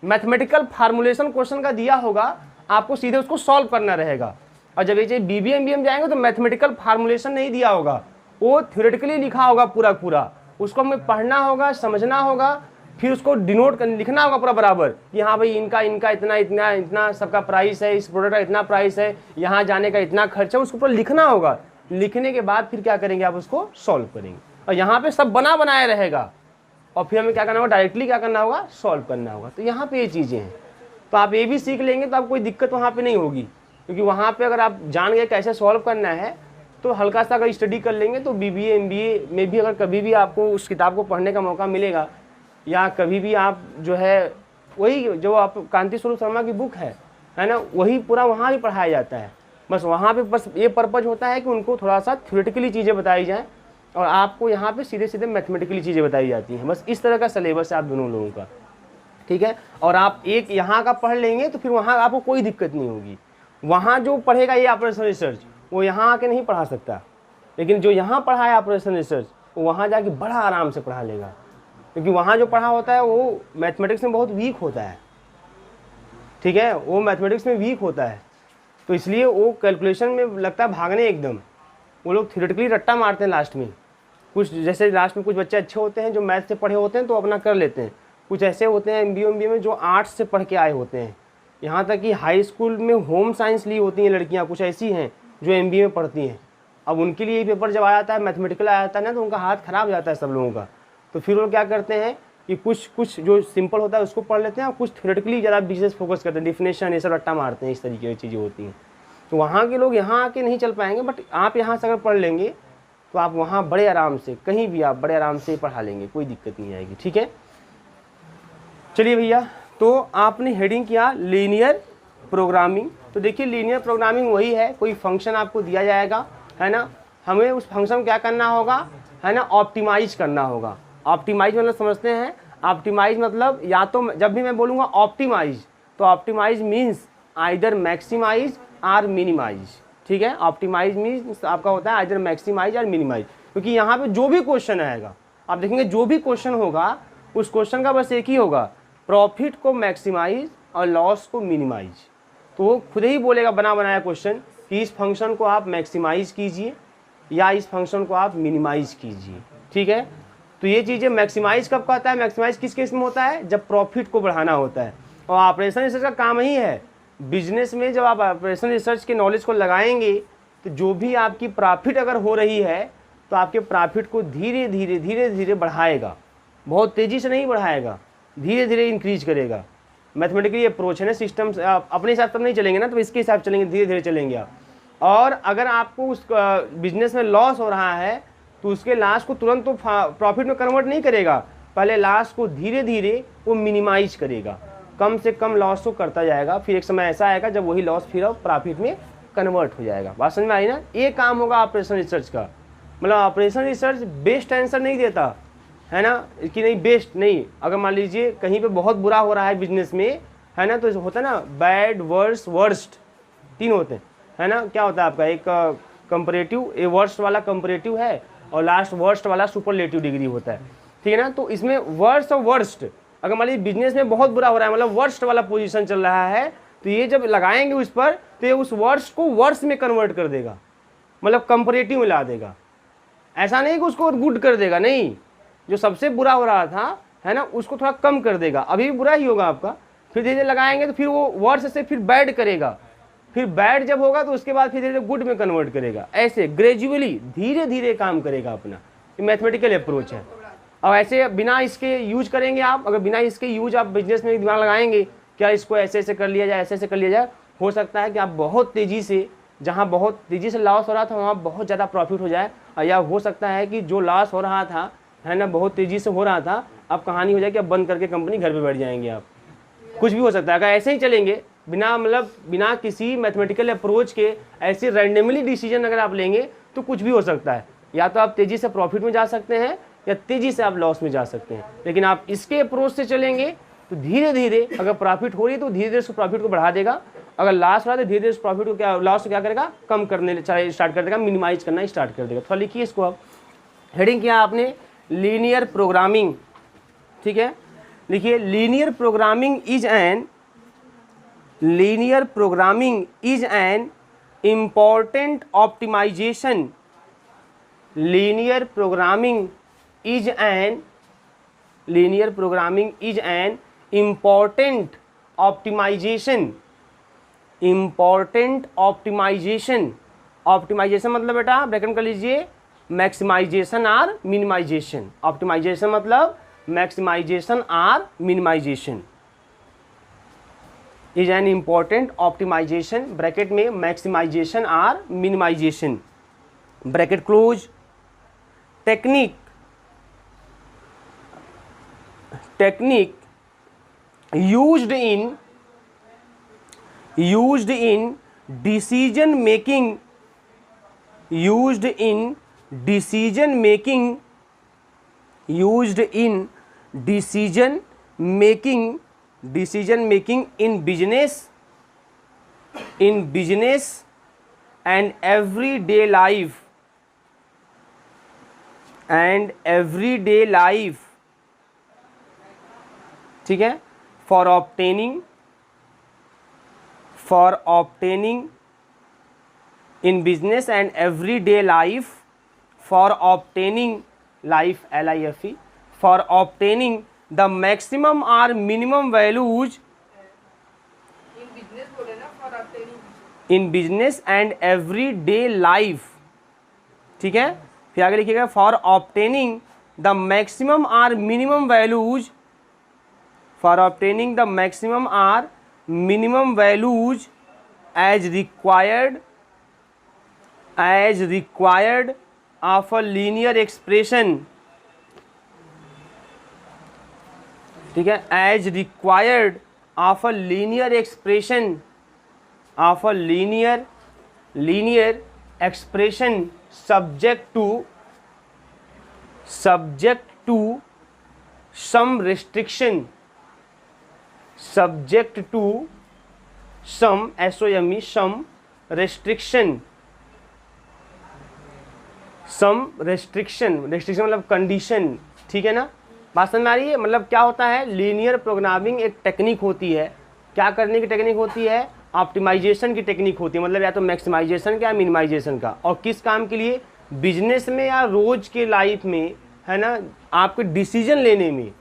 मैथमेटिकल फार्मूलेशन क्वेश्चन का दिया होगा, आपको सीधे उसको सॉल्व करना रहेगा। और जब ये BBA MBA में जाएंगे तो मैथमेटिकल फार्मूलेशन नहीं दिया होगा, वो थ्योरेटिकली लिखा होगा पूरा, उसको हमें पढ़ना होगा, समझना होगा, फिर उसको डिनोट कर लिखना होगा पूरा बराबर कि हाँ भाई इनका इतना सबका प्राइस है, इस प्रोडक्ट का इतना प्राइस है, यहाँ जाने का इतना खर्चा, उसको पूरा लिखना होगा। लिखने के बाद फिर क्या करेंगे, आप उसको सॉल्व करेंगे, और यहाँ पे सब बना बनाया रहेगा, और फिर हमें क्या करना होगा, डायरेक्टली क्या करना होगा, सॉल्व करना होगा। तो यहाँ पे ये चीज़ें हैं, तो आप ये भी सीख लेंगे तो आप कोई दिक्कत वहाँ पे नहीं होगी, क्योंकि वहाँ पे अगर आप जान गए कैसे सॉल्व करना है तो हल्का सा अगर स्टडी कर लेंगे तो BBA MBA में भी अगर कभी भी आपको उस किताब को पढ़ने का मौका मिलेगा, या कभी भी आप जो है वही जो आप कांति स्वरूप शर्मा की बुक है ना, वही पूरा वहाँ भी पढ़ाया जाता है। बस वहाँ पे बस ये पर्पज़ होता है कि उनको थोड़ा सा थ्योरेटिकली चीज़ें बताई जाएँ और आपको यहाँ पे सीधे सीधे मैथमेटिकली चीज़ें बताई जाती हैं। बस इस तरह का सिलेबस है आप दोनों लोगों का, ठीक है। और आप एक यहाँ का पढ़ लेंगे तो फिर वहाँ आपको कोई दिक्कत नहीं होगी। वहाँ जो पढ़ेगा ये ऑपरेशन रिसर्च वो यहाँ आके नहीं पढ़ा सकता, लेकिन जो यहाँ पढ़ा है ऑपरेशन रिसर्च वो वहाँ जाके बड़ा आराम से पढ़ा लेगा, क्योंकि वहाँ जो पढ़ा होता है वो मैथमेटिक्स में बहुत वीक होता है, ठीक है, वो मैथमेटिक्स में वीक होता है। तो इसलिए वो कैलकुलेशन में लगता है भागने एकदम, वो लोग थ्योरेटिकली रट्टा मारते हैं लास्ट में। कुछ जैसे लास्ट में कुछ बच्चे अच्छे होते हैं जो मैथ से पढ़े होते हैं तो अपना कर लेते हैं, कुछ ऐसे होते हैं एमबीए में जो आर्ट्स से पढ़ के आए होते हैं, यहाँ तक कि हाई स्कूल में होम साइंस ली होती हैं लड़कियाँ, कुछ ऐसी हैं जो एमबीए में पढ़ती हैं। अब उनके लिए पेपर जब आ जाता है मैथमेटिकल आ जाता है ना तो उनका हाथ खराब हो जाता है सब लोगों का। तो फिर वो क्या करते हैं कि कुछ जो सिंपल होता है उसको पढ़ लेते हैं और कुछ थ्योरेटिकली ज़्यादा बिजनेस फोकस करते हैं, डिफिनेशन ये सब रट्टा मारते हैं, इस तरीके की चीज़ें होती हैं। तो वहाँ के लोग यहाँ आके नहीं चल पाएंगे, बट आप यहाँ से अगर पढ़ लेंगे तो आप वहाँ बड़े आराम से कहीं भी आप बड़े आराम से पढ़ा लेंगे, कोई दिक्कत नहीं आएगी, ठीक है। चलिए भैया, तो आपने हेडिंग किया लीनियर प्रोग्रामिंग। तो देखिए लीनियर प्रोग्रामिंग वही है, कोई फंक्शन आपको दिया जाएगा, है ना, हमें उस फंक्शन को क्या करना होगा, है ना, ऑप्टिमाइज करना होगा। ऑप्टिमाइज मतलब समझते हैं, ऑप्टिमाइज मतलब या तो जब भी मैं बोलूँगा ऑप्टिमाइज तो ऑप्टिमाइज मीन्स आइदर मैक्सिमाइज और मिनिमाइज, ठीक है। ऑप्टिमाइज मीन्स आपका होता है आइदर मैक्सिमाइज और मिनिमाइज, क्योंकि यहाँ पे जो भी क्वेश्चन आएगा आप देखेंगे जो भी क्वेश्चन होगा उस क्वेश्चन का बस एक ही होगा, प्रॉफिट को मैक्सिमाइज और लॉस को मिनिमाइज। तो वो खुद ही बोलेगा बना बनाया क्वेश्चन कि इस फंक्शन को आप मैक्सिमाइज कीजिए या इस फंक्शन को आप मिनिमाइज कीजिए, ठीक है। तो ये चीज़ें मैक्सिमाइज कब कहता है, मैक्सिमाइज किस केस में होता है, जब प्रॉफिट को बढ़ाना होता है। और ऑपरेशन रिसर्च का काम ही है, बिजनेस में जब आप ऑपरेशन रिसर्च के नॉलेज को लगाएंगे तो जो भी आपकी प्रॉफिट अगर हो रही है तो आपके प्रॉफिट को धीरे धीरे बढ़ाएगा, बहुत तेज़ी से नहीं बढ़ाएगा, धीरे धीरे इंक्रीज करेगा। मैथमेटिकली अप्रोच है ना, सिस्टम अपने हिसाब से नहीं चलेंगे ना, तो इसके हिसाब से चलेंगे, धीरे धीरे चलेंगे आप। और अगर आपको उस बिजनेस में लॉस हो रहा है तो उसके लॉस को तुरंत तो प्रॉफिट में कन्वर्ट नहीं करेगा, पहले लॉस को धीरे धीरे वो मिनिमाइज करेगा, कम से कम लॉस को करता जाएगा। फिर एक समय ऐसा आएगा जब वही लॉस फिर प्रॉफिट में कन्वर्ट हो जाएगा। बात समझ में आई ना, ये काम होगा ऑपरेशन रिसर्च का। मतलब ऑपरेशन रिसर्च बेस्ट आंसर नहीं देता है ना, कि नहीं बेस्ट नहीं, अगर मान लीजिए कहीं पे बहुत बुरा हो रहा है बिजनेस में, है ना, तो होता है ना बैड वर्स वर्स्ट, तीन होते हैं, है ना। क्या होता है आपका, एक कंपैरेटिव, ए वर्स्ट वाला कंपैरेटिव है और लास्ट वर्स्ट वाला सुपरलेटिव डिग्री होता है, ठीक है ना। तो इसमें वर्स्ट और वर्स्ट, अगर मान लीजिए बिजनेस में बहुत बुरा हो रहा है, मतलब वर्स्ट वाला पोजीशन चल रहा है, तो ये जब लगाएंगे उस पर तो ये उस वर्स्ट को वर्स्ट में कन्वर्ट कर देगा, मतलब कंपैरेटिव में ला देगा। ऐसा नहीं कि उसको गुड कर देगा, नहीं, जो सबसे बुरा हो रहा था, है ना, उसको थोड़ा कम कर देगा, अभी भी बुरा ही होगा आपका, फिर धीरे धीरे लगाएंगे तो फिर वो वर्स्ट से फिर बैड करेगा, फिर बैड जब होगा तो उसके बाद फिर धीरे धीरे गुड में कन्वर्ट करेगा। ऐसे ग्रेजुअली धीरे धीरे काम करेगा अपना, ये मैथमेटिकल अप्रोच है। और ऐसे बिना इसके यूज करेंगे आप, अगर बिना इसके यूज आप बिजनेस में दिमाग लगाएंगे क्या इसको ऐसे ऐसे कर लिया जाए, ऐसे ऐसे कर लिया जाए, हो सकता है कि आप बहुत तेज़ी से, जहाँ बहुत तेज़ी से लॉस हो रहा था वहाँ बहुत ज़्यादा प्रॉफिट हो जाए, या हो सकता है कि जो लॉस हो रहा था, है ना, बहुत तेज़ी से हो रहा था, अब कहानी हो जाए कि अब बंद करके कंपनी घर पे बैठ जाएंगे आप, कुछ भी हो सकता है। अगर ऐसे ही चलेंगे बिना मतलब बिना किसी मैथमेटिकल अप्रोच के ऐसे रैंडमली डिसीजन अगर आप लेंगे तो कुछ भी हो सकता है, या तो आप तेज़ी से प्रॉफिट में जा सकते हैं या तेज़ी से आप लॉस में जा सकते हैं। लेकिन आप इसके अप्रोच से चलेंगे तो धीरे धीरे अगर प्रॉफिट हो रही है तो धीरे धीरे उस प्रॉफिट को बढ़ा देगा, अगर लॉस हो रहा है तो धीरे धीरे उस प्रॉफिट को क्या लॉस को क्या करेगा, कम करने स्टार्ट कर देगा, मिनिमाइज करना स्टार्ट कर देगा। थोड़ा लिखिए इसको, आप हेडिंग किया आपने लीनियर प्रोग्रामिंग, ठीक है। लिखिए linear programming is an important optimisation, linear programming is an important optimization मतलब बेटा ब्रैकेट कर लीजिए मैक्सिमाइजेशन और मिनिमाइजेशन। ऑप्टिमाइजेशन मतलब मैक्सिमाइजेशन और minimisation. Is an important optimisation, bracket में मैक्सिमाइजेशन और minimisation, bracket close. Technique used in decision making used in decision making used in decision making in business and everyday life ठीक है, for obtaining in business and everyday life for obtaining life LIFE for obtaining the maximum or minimum values in business and everyday life, ठीक है। फिर आगे लिखिएगा for obtaining the maximum or minimum values as required of a linear expression, ठीक है, as required of a linear expression subject to some restriction मतलब condition, ठीक है ना। बात समझ में आ रही है? मतलब क्या होता है, लीनियर प्रोग्रामिंग एक टेक्निक होती है। क्या करने की टेक्निक होती है? ऑप्टिमाइजेशन की टेक्निक होती है, मतलब या तो मैक्सिमाइजेशन का या मिनिमाइजेशन का। और किस काम के लिए? बिजनेस में या रोज के लाइफ में, है ना, आपके डिसीजन लेने में,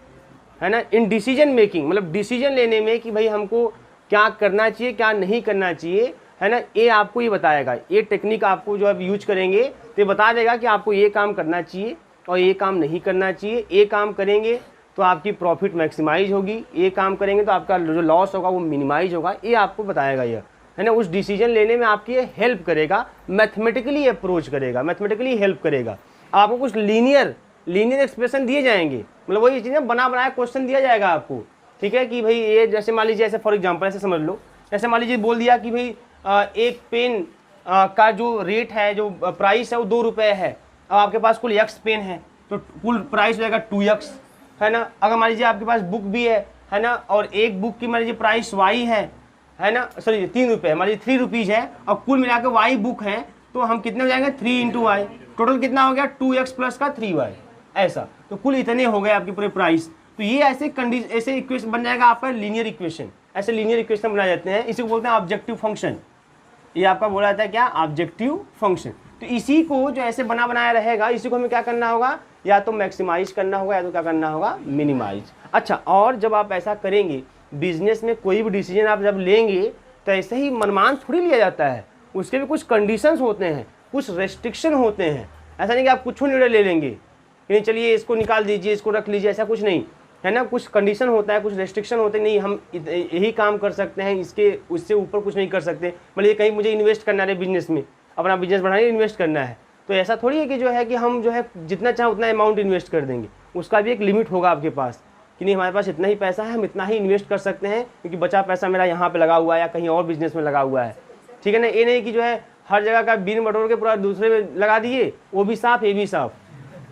है ना, इन डिसीजन मेकिंग, मतलब डिसीजन लेने में कि भाई हमको क्या करना चाहिए क्या नहीं करना चाहिए, है ना, ये आपको ये बताएगा। ये टेक्निक आपको जो आप यूज करेंगे तो ये बता देगा कि आपको ये काम करना चाहिए और ये काम नहीं करना चाहिए। ये काम करेंगे तो आपकी प्रॉफिट मैक्सिमाइज होगी, ये काम करेंगे तो आपका जो लॉस होगा वो मिनिमाइज होगा। ये आपको बताएगा ये, है ना, उस डिसीजन लेने में आपकी ये हेल्प करेगा, मैथमेटिकली अप्रोच करेगा, मैथमेटिकली हेल्प करेगा। आपको कुछ लीनियर एक्सप्रेशन दिए जाएंगे, मतलब वही चीज़ें बना बनाया क्वेश्चन दिया जाएगा आपको, ठीक है, कि भाई ये जैसे मान लीजिए, ऐसे फॉर एग्जांपल ऐसे समझ लो, जैसे मान लीजिए बोल दिया कि भाई एक पेन का जो रेट है, जो प्राइस है वो 2 रुपये है। अब आपके पास कुल x पेन है तो कुल प्राइस हो जाएगा 2x, है ना। अगर मान लीजिए आपके पास बुक भी है ना, और एक बुक की मान लीजिए प्राइस y है ना, सॉरी 3 रुपये, मान लीजिए 3 रुपीज़ है और कुल मिला के y बुक है, तो हम कितने हो जाएंगे 3 × y, टोटल कितना हो गया 2x प्लस का 3y, ऐसा। तो कुल इतने हो गए आपके पूरे प्राइस। तो ये ऐसे इक्वेशन बन जाएगा आपका लीनियर इक्वेशन। ऐसे लीनियर इक्वेशन बनाए जाते हैं, इसी को बोलते हैं ऑब्जेक्टिव फंक्शन। ये आपका बोला जाता है क्या? Objective function. तो इसी को जो ऐसे बनाया रहेगा, इसी को हमें क्या करना होगा, या तो मैक्सिमाइज करना होगा या तो क्या करना होगा, मिनिमाइज। अच्छा, और जब आप ऐसा करेंगे, बिजनेस में कोई भी डिसीजन आप जब लेंगे तो ऐसे ही मनमान थोड़ी लिया जाता है, उसके भी कुछ कंडीशंस होते हैं, कुछ रेस्ट्रिक्शन होते हैं। ऐसा नहीं कि आप कुछ निर्णय ले लेंगे कि नहीं चलिए इसको निकाल दीजिए, इसको रख लीजिए, ऐसा कुछ नहीं है ना। कुछ कंडीशन होता है, कुछ रेस्ट्रिक्शन होते हैं, नहीं हम यही काम कर सकते हैं, उससे ऊपर कुछ नहीं कर सकते। मतलब कहीं मुझे इन्वेस्ट करना है बिजनेस में, अपना बिजनेस बढ़ाने इन्वेस्ट करना है, तो ऐसा थोड़ी है कि जो है कि हम जो है जितना चाहे उतना अमाउंट इन्वेस्ट कर देंगे। उसका भी एक लिमिट होगा आपके पास कि नहीं हमारे पास इतना ही पैसा है, हम इतना ही इन्वेस्ट कर सकते हैं, क्योंकि बचा पैसा मेरा यहाँ पे लगा हुआ है या कहीं और बिजनेस में लगा हुआ है, ठीक है ना। ये नहीं कि जो है हर जगह का बिन बटोर के पूरा दूसरे में लगा दिए, वो भी साफ ये भी साफ।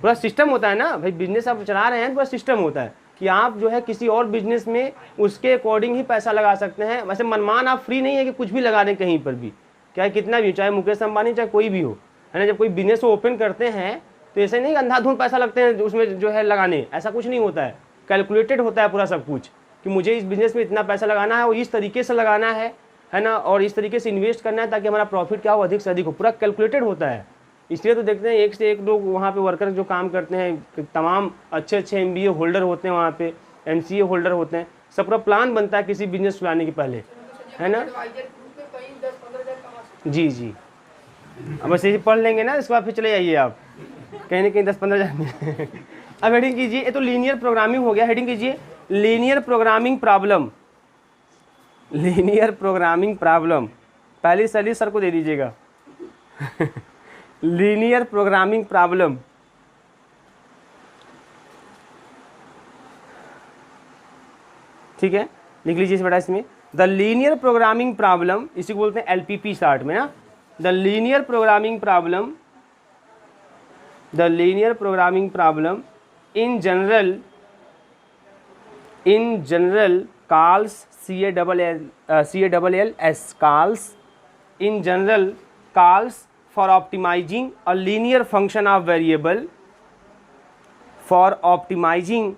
पूरा सिस्टम होता है ना भाई, बिजनेस आप चला रहे हैं, पूरा सिस्टम होता है कि आप जो है किसी और बिजनेस में उसके अकॉर्डिंग ही पैसा लगा सकते हैं। वैसे मनमान आप फ्री नहीं है कि कुछ भी लगा दें कहीं पर भी, क्या कितना भी, चाहे मुकेश अंबानी चाहे कोई भी हो, है ना। जब कोई बिजनेस ओपन करते हैं तो ऐसे नहीं अंधाधुंध पैसा लगते हैं उसमें जो है लगाने, ऐसा कुछ नहीं होता है। कैलकुलेटेड होता है पूरा सब कुछ कि मुझे इस बिजनेस में इतना पैसा लगाना है और इस तरीके से लगाना है ना, और इस तरीके से इन्वेस्ट करना है ताकि हमारा प्रॉफिट क्या हो, अधिक से अधिक हो। पूरा कैलकुलेटेड होता है। इसलिए तो देखते हैं एक से एक लोग वहाँ पे वर्कर जो काम करते हैं, तमाम अच्छे MBA होल्डर होते हैं, वहाँ पे MCA होल्डर होते हैं। सब पूरा प्लान बनता है किसी बिजनेस चलाने के पहले, है ना। जी अब बस ये पढ़ लेंगे ना, इसके बाद फिर चले जाइए आप कहीं ना कहीं 10-15 हज़ार। अब हेडिंग कीजिए, ये तो लीनियर प्रोग्रामिंग हो गया। हेडिंग कीजिए linear programming problem. Linear programming problem पहली सैलरी सर को दे दीजिएगा। लीनियर प्रोग्रामिंग प्रॉब्लम, ठीक है, लिख लीजिए बेटा इसमें द लीनियर प्रोग्रामिंग प्रॉब्लम, इसी को बोलते हैं एलपीपी शॉर्ट में ना, the linear programming problem, the linear programming problem in general calls CALLS calls in general calls for optimizing a linear function of variable, for optimizing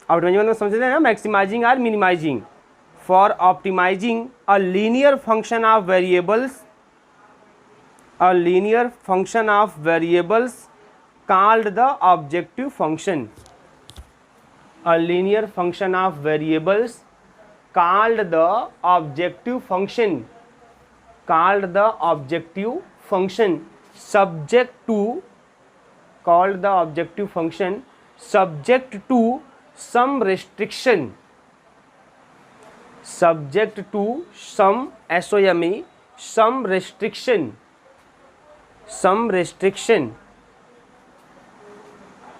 मतलब समझते हैं ना, मैक्सिमाइजिंग और minimising, for optimizing a linear function of variables, a linear function of variables called the objective function, a linear function of variables called the objective function, called the objective function, subject to, called the objective function subject to some restriction, subject to some SOME, some restriction, some restriction,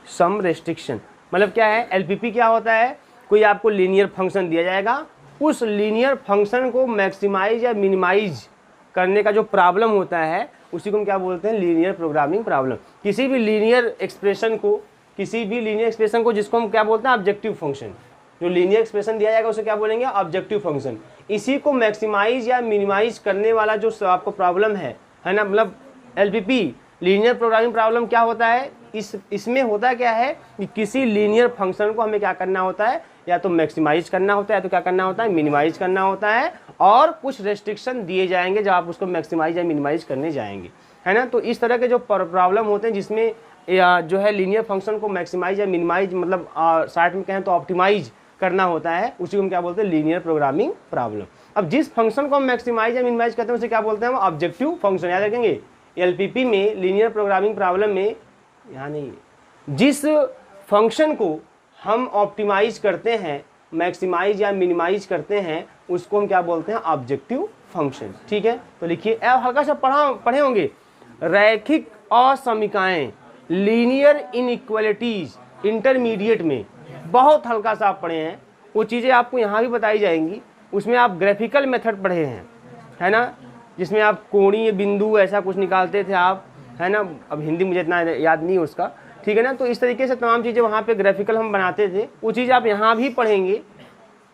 some restriction मतलब क्या है, LPP क्या होता है, कोई आपको linear function दिया जाएगा, उस लीनियर फंक्शन को मैक्सिमाइज या मिनिमाइज करने का जो प्रॉब्लम होता है उसी को हम क्या बोलते हैं, लीनियर प्रोग्रामिंग प्रॉब्लम। किसी भी लीनियर एक्सप्रेशन को जिसको हम क्या बोलते हैं, ऑब्जेक्टिव फंक्शन, जो लीनियर एक्सप्रेशन दिया जाएगा उसे क्या बोलेंगे, ऑब्जेक्टिव फंक्शन। इसी को मैक्सिमाइज या मिनिमाइज करने वाला जो आपको प्रॉब्लम है ना, मतलब एलपीपी लीनियर प्रोग्रामिंग प्रॉब्लम क्या होता है, इसमें होता क्या है कि किसी लीनियर फंक्शन को हमें क्या करना होता है, या तो मैक्सिमाइज करना होता है, या तो क्या करना होता है, मिनिमाइज करना होता है, और कुछ रेस्ट्रिक्शन दिए जाएंगे जब आप उसको मैक्सिमाइज या मिनिमाइज करने जाएंगे, है ना। तो इस तरह के जो प्रॉब्लम होते हैं जिसमें जो है लीनियर फंक्शन को मैक्सिमाइज या मिनिमाइज मतलब शॉर्ट में कहें तो ऑप्टिमाइज करना होता है, उसी को हम क्या बोलते हैं, लीनियर प्रोग्रामिंग प्रॉब्लम। अब जिस फंक्शन को हम मैक्सिमाइज या मिनिमाइज करते हैं उसे क्या बोलते हैं, हम ऑब्जेक्टिव फंक्शन। याद रखेंगे एलपीपी में, लीनियर प्रोग्रामिंग प्रॉब्लम में, यहाँ नहीं, जिस फंक्शन को हम ऑप्टिमाइज करते हैं, मैक्सिमाइज या मिनिमाइज करते हैं, उसको हम क्या बोलते हैं, ऑब्जेक्टिव फंक्शन। ठीक है, तो लिखिए, हल्का सा पढ़े होंगे, रैखिक असमीकाएं, लीनियर इनइक्वालिटीज, इंटरमीडिएट में बहुत हल्का सा आप पढ़े हैं, वो चीज़ें आपको यहाँ भी बताई जाएंगी। उसमें आप ग्राफिकल मेथड पढ़े हैं, है ना, जिसमें आप कोणीय बिंदु ऐसा कुछ निकालते थे आप, है ना। अब हिंदी मुझे इतना याद नहीं है उसका, ठीक है ना। तो इस तरीके से तमाम चीज़ें वहाँ पे ग्राफिकल हम बनाते थे, वो चीज़ आप यहाँ भी पढ़ेंगे,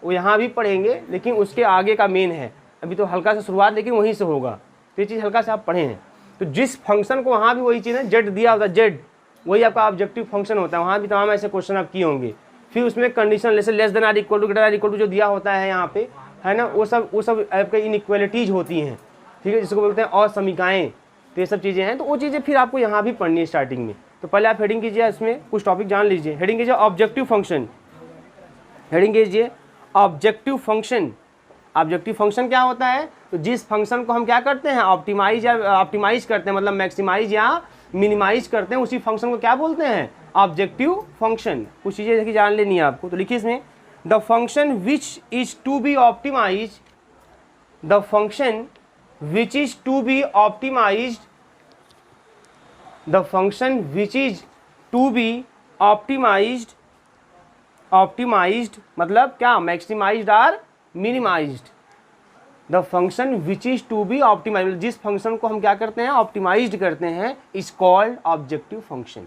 वो यहाँ भी पढ़ेंगे, लेकिन उसके आगे का मेन है। अभी तो हल्का सा शुरुआत लेकिन वहीं से होगा, तो ये चीज़ हल्का सा आप पढ़े हैं। तो जिस फंक्शन को वहाँ भी वही चीज़ है, जेड दिया होता है, जेड वही आपका ऑब्जेक्टिव फंक्शन होता है। वहाँ भी तमाम ऐसे क्वेश्चन आप किए होंगे। फिर उसमें कंडीशन जैसे less than or equal to, greater or equal to जो दिया होता है यहाँ पे, है ना, वो सब आपके इनइक्वालिटीज होती हैं, ठीक है, जिसको बोलते हैं असमीकाएं। तो ये सब चीज़ें हैं, तो वो चीज़ें फिर आपको यहाँ भी पढ़नी है स्टार्टिंग में। तो पहले आप हेडिंग कीजिए, इसमें कुछ टॉपिक जान लीजिए। हेडिंग कीजिए ऑब्जेक्टिव फंक्शन, हेडिंग कीजिए ऑब्जेक्टिव फंक्शन। ऑब्जेक्टिव फंक्शन क्या होता है, तो जिस फंक्शन को हम क्या करते हैं, ऑप्टिमाइज करते हैं, मतलब मैक्सिमाइज या मिनिमाइज करते हैं, उसी फंक्शन को क्या बोलते हैं, ऑब्जेक्टिव फंक्शन। कुछ चीज़ें देखिए जान लेनी है आपको। तो लिखिए इसमें, the function which is to be optimise, the function which is to be optimized, the function which is to be optimized, optimized मतलब क्या, maximized or minimized, the function which is to be optimized, जिस function को हम क्या करते हैं, optimised करते हैं, is called objective function,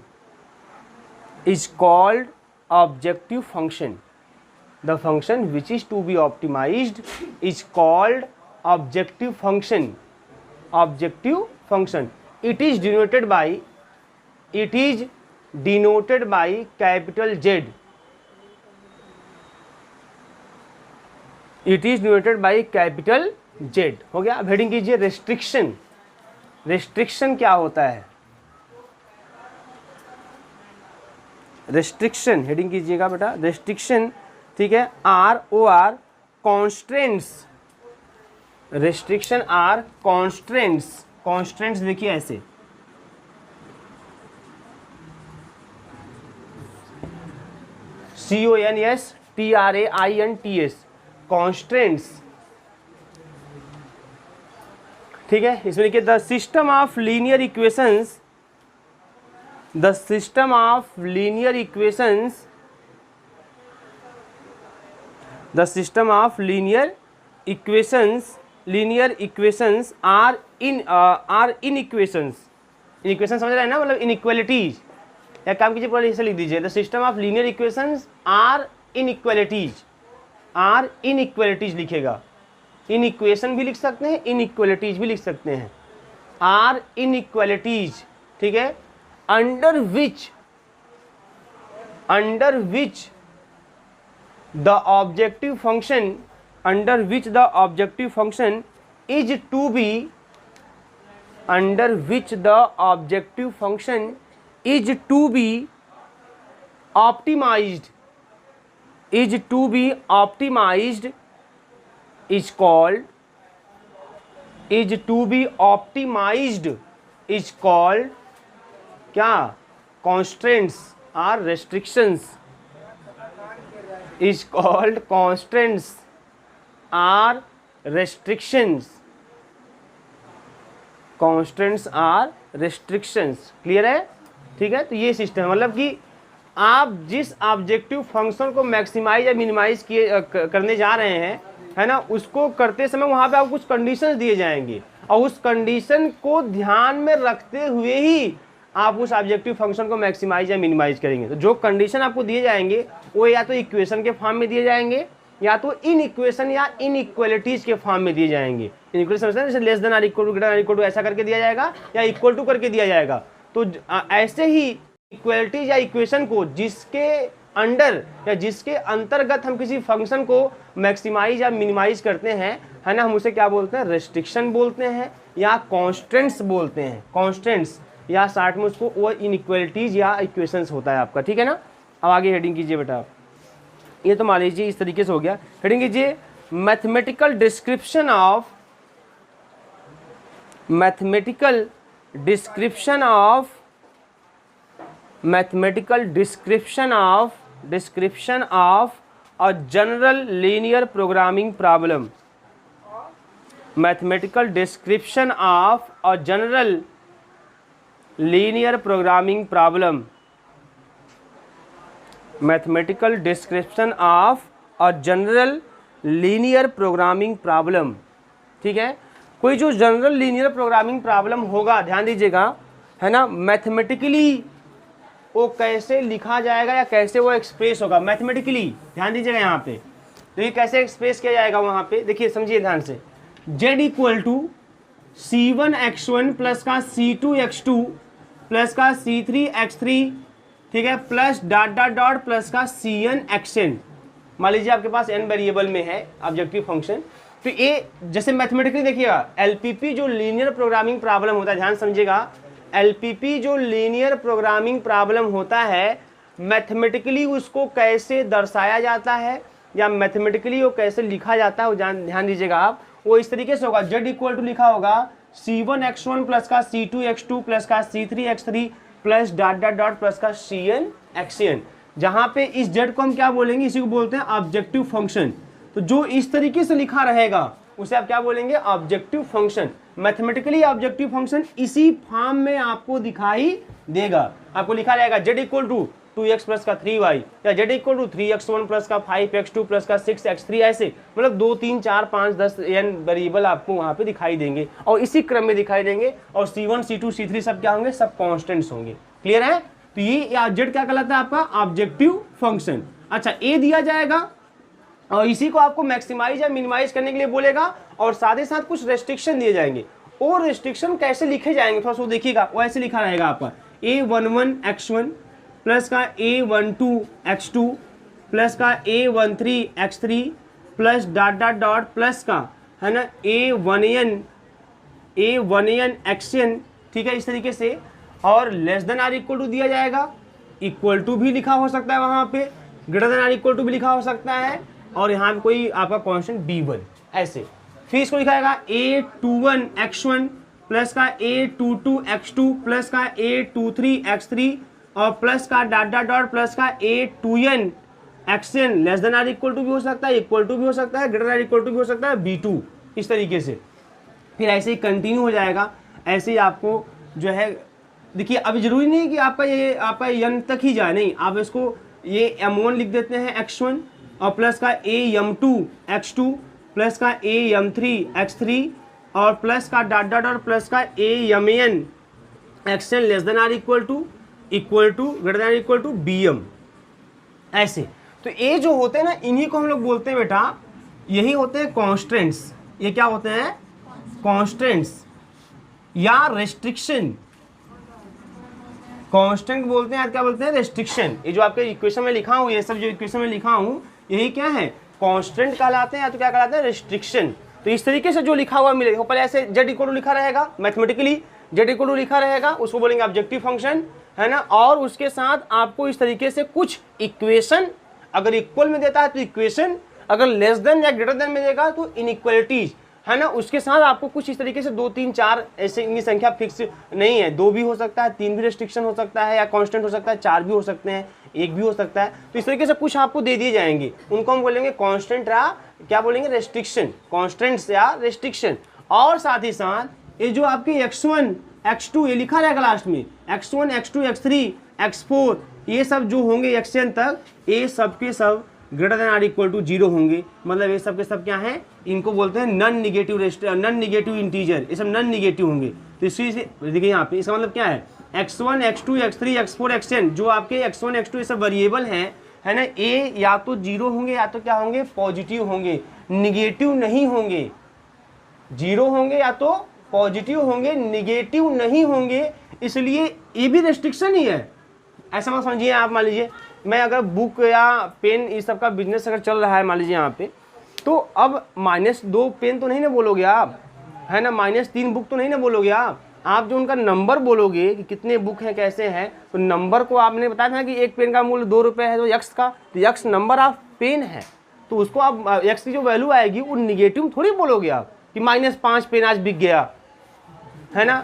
is called objective function, the function which is to be optimized is called objective function, objective function. It is denoted by capital Z, it is denoted by capital Z। हो गया। अब heading कीजिए restriction. Restriction क्या होता है, restriction heading कीजिएगा बेटा, restriction, ठीक है, ROR constraints, restriction or constraints. Constraints देखिए ऐसे, CONSTRAINTS, कॉन्स्ट्रेंट्स, ठीक है। इसमें लिखिए the system of linear equations, the system of linear equations, the system of linear equations linear equations or inequations, equation समझ रहे हैं ना, मतलब इनइक्वालिटीज। या काम कीजिए पूरा ऐसे लिख दीजिए, the system of linear equations or inequalities, or inequalities लिखेगा, इन इक्वेशन भी लिख सकते हैं, इनइक्वालिटीज भी लिख सकते हैं, आर इनइक्वालिटीज, ठीक है। Under which the objective function, under which the objective function is to be, under which the objective function is to be optimized, is to be optimized, is called, is to be optimized is called क्या, constraints or restrictions, is called constraints or restrictions, constants or restrictions. Clear है, ठीक है। तो ये system है, मतलब कि आप जिस ऑब्जेक्टिव फंक्शन को मैक्सिमाइज या मिनिमाइज करने जा रहे हैं, है ना, उसको करते समय वहाँ पे आपको कुछ कंडीशंस दिए जाएंगे और उस कंडीशन को ध्यान में रखते हुए ही आप उस ऑब्जेक्टिव फंक्शन को मैक्सिमाइज या मिनिमाइज करेंगे। तो जो कंडीशन आपको दिए जाएंगे वो या तो इक्वेशन के फॉर्म में दिए जाएंगे या तो इन इक्वेशन या इन इक्वलिटीज के फॉर्म में दिए जाएंगे। इक्वेशन जैसे less than or equal to, greater than or equal to ऐसा करके दिया जाएगा या इक्वल टू करके दिया जाएगा। तो ऐसे ही इक्वलिटीज या इक्वेशन को जिसके अंडर या जिसके अंतर्गत हम किसी फंक्शन को मैक्सिमाइज या मिनिमाइज करते हैं, है ना, हम उसे क्या बोलते हैं, रेस्ट्रिक्शन बोलते हैं या कॉन्स्टेंट्स बोलते हैं, कॉन्स्टेंट्स या शॉर्ट में उसको वो इनइक्वलिटीज या इक्वेशंस होता है आपका, ठीक है ना। अब आगे हेडिंग कीजिए बेटा, ये तो मान लीजिए इस तरीके से हो गया। हेडिंग कीजिए mathematical description of, mathematical description of, mathematical description of, description of a general linear programming problem, mathematical description of a general linear programming problem, mathematical description of a general linear programming problem, ठीक है। कोई जो general linear programming problem होगा, ध्यान दीजिएगा, है ना, mathematically वो कैसे लिखा जाएगा या कैसे वो एक्सप्रेस होगा, मैथमेटिकली ध्यान दीजिएगा यहाँ पे। तो ये कैसे एक्सप्रेस किया जाएगा वहाँ पे, देखिए समझिए ध्यान से। z equal to c1x1 plus का c2x2 प्लस का c3x3, ठीक है, plus dot dot dot plus का cn(xn). मान लीजिए आपके पास n वेरिएबल में है ऑब्जेक्टिव फंक्शन। तो ये जैसे मैथमेटिकली देखिएगा, एलपीपी जो लीनियर प्रोग्रामिंग प्रॉब्लम होता है, ध्यान समझिएगा, एलपीपी जो लीनियर प्रोग्रामिंग प्रॉब्लम होता है, मैथमेटिकली उसको कैसे दर्शाया जाता है या मैथमेटिकली वो कैसे लिखा जाता है, वो ध्यान दीजिएगा आप। वो इस तरीके से होगा, z इक्वल टू लिखा होगा c1x1 प्लस का c2x2 प्लस का c3x3 plus dot dot dot plus का cn(xn), जहाँ पे इस z को हम क्या बोलेंगे, इसी को बोलते हैं ऑब्जेक्टिव फंक्शन। तो जो इस तरीके से लिखा रहेगा उसे आप क्या बोलेंगे, objective function. Mathematically objective function इसी फॉर्म में आपको दिखाई देगा, आपको लिखा रहेगा z equal to 2x plus का 3y या z equal to 3x1 plus का 5x2 प्लस का 6x3, ऐसे मतलब 2 3 4 5 10 n वेरिएबल आपको वहाँ पे दिखाई देंगे और इसी क्रम में दिखाई देंगे। और c1 c2 c3 सब क्या होंगे, सब कॉन्स्टेंट्स होंगे। क्लियर है। तो ये z क्या कहलाता है आपका, ऑब्जेक्टिव फंक्शन। अच्छा, a दिया जाएगा और इसी को आपको मैक्सिमाइज या मिनिमाइज करने के लिए बोलेगा और साथ ही साथ कुछ रेस्ट्रिक्शन दिए जाएंगे। और रेस्ट्रिक्शन कैसे लिखे जाएंगे थोड़ा सा देखिएगा, वो ऐसे लिखा रहेगा आपका a11x1 प्लस का a12x2 प्लस का a13x3 plus dot dot dot plus का, है ना, a1n(xn), ठीक है, इस तरीके से। और less than or equal to दिया जाएगा, इक्वल टू भी लिखा हो सकता है वहाँ पे, greater than or equal to भी लिखा हो सकता है, और यहाँ पे कोई आपका कॉन्स्टेंट b1 ऐसे। फिर इसको लिखा जाएगा a21x1 प्लस का a22x2 प्लस का a23x3 और प्लस का डॉट डॉट डॉट प्लस का a2n(xn), less than or equal to भी हो सकता है, इक्वल टू भी हो सकता है, ग्रेटर आर इक्वल टू भी हो सकता है, b2, इस तरीके से। फिर ऐसे ही कंटिन्यू हो जाएगा, ऐसे ही आपको जो है, देखिए अभी जरूरी नहीं कि आपका ये आपका n तक ही जाए, नहीं, आप इसको ये m1 लिख देते हैं x1 और प्लस का am2x2 प्लस का AM3X3 और प्लस का डॉट डॉट और प्लस का AMN less than or equal to greater than equal to BM। ऐसे तो ये जो होते हैं ना, इन्हीं को हम लोग बोलते हैं बेटा, यही होते हैं कॉन्स्टेंट्स। ये क्या होते हैं? कॉन्स्टेंट्स या रेस्ट्रिक्शन। कांस्टेंट बोलते हैं, क्या बोलते हैं? रेस्ट्रिक्शन। ये जो आपके इक्वेशन में लिखा हूं, ये सब जो इक्वेशन में लिखा हूं, यही क्या है? कांस्टेंट कहलाते हैं, या तो क्या कहलाते हैं? रेस्ट्रिक्शन। तो इस तरीके से जो लिखा हुआ मिलेगा, पहले ऐसे z इक्वल टू लिखा रहेगा, मैथमेटिकली z इक्वल टू लिखा रहेगा, उसको बोलेंगे ऑब्जेक्टिव फंक्शन, है ना। और उसके साथ आपको इस तरीके से कुछ इक्वेशन, अगर इक्वल में देता है तो इक्वेशन, अगर लेस देन या ग्रेटर देन में देगा तो इनइक्वालिटीज, है ना। उसके साथ आपको कुछ इस तरीके से 2 3 4 ऐसे, इनकी संख्या फिक्स नहीं है, 2 भी हो सकता है, 3 भी रेस्ट्रिक्शन हो सकता है, या कांस्टेंट हो सकता है, 4 भी हो सकते हैं, 1 भी हो सकता है। तो इस तरीके से कुछ आपको दे दिए जाएंगे, उनको हम बोलेंगे कांस्टेंट या क्या बोलेंगे? रेस्ट्रिक्शन, कांस्टेंट्स या रेस्ट्रिक्शन। और साथ ही साथ ये जो आपके x1 x2 ये लिखा रहेगा लास्ट में, x1 x2 x3 x4, ये सब जो होंगे xn तक, ये सब के सब greater than or equal to 0 होंगे। मतलब ये सब के सब क्या है? इनको बोलते हैं नॉन निगेटिव इंटीजर, ये सब नॉन निगेटिव होंगे। तो इसी से देखिए यहाँ पे इसका मतलब क्या है? x1 x2 x3 x4 xn, जो आपके x1 x2 ये सब वेरिएबल हैं, है ना, ये या तो 0 होंगे या तो क्या होंगे? पॉजिटिव होंगे, निगेटिव नहीं होंगे। 0 होंगे या तो पॉजिटिव होंगे, निगेटिव नहीं होंगे। इसलिए ये भी रेस्ट्रिक्शन ही है। ऐसा मत समझिए आप। मान लीजिए मैं अगर बुक या पेन इस सब का बिजनेस अगर चल रहा है, मान लीजिए यहाँ पे, तो अब -2 पेन तो नहीं ना बोलोगे आप, है ना, -3 बुक तो नहीं ना बोलोगे आप जो उनका नंबर बोलोगे कि कितने बुक हैं, कैसे हैं, तो नंबर को आपने बताया था कि एक पेन का मूल्य 2 रुपये है, तो यक्स का, तो यक्स नंबर ऑफ पेन है, तो उसको आप यक्स की जो वैल्यू आएगी वो निगेटिव थोड़ी बोलोगे आप कि -5 पेन आज बिक गया, है ना।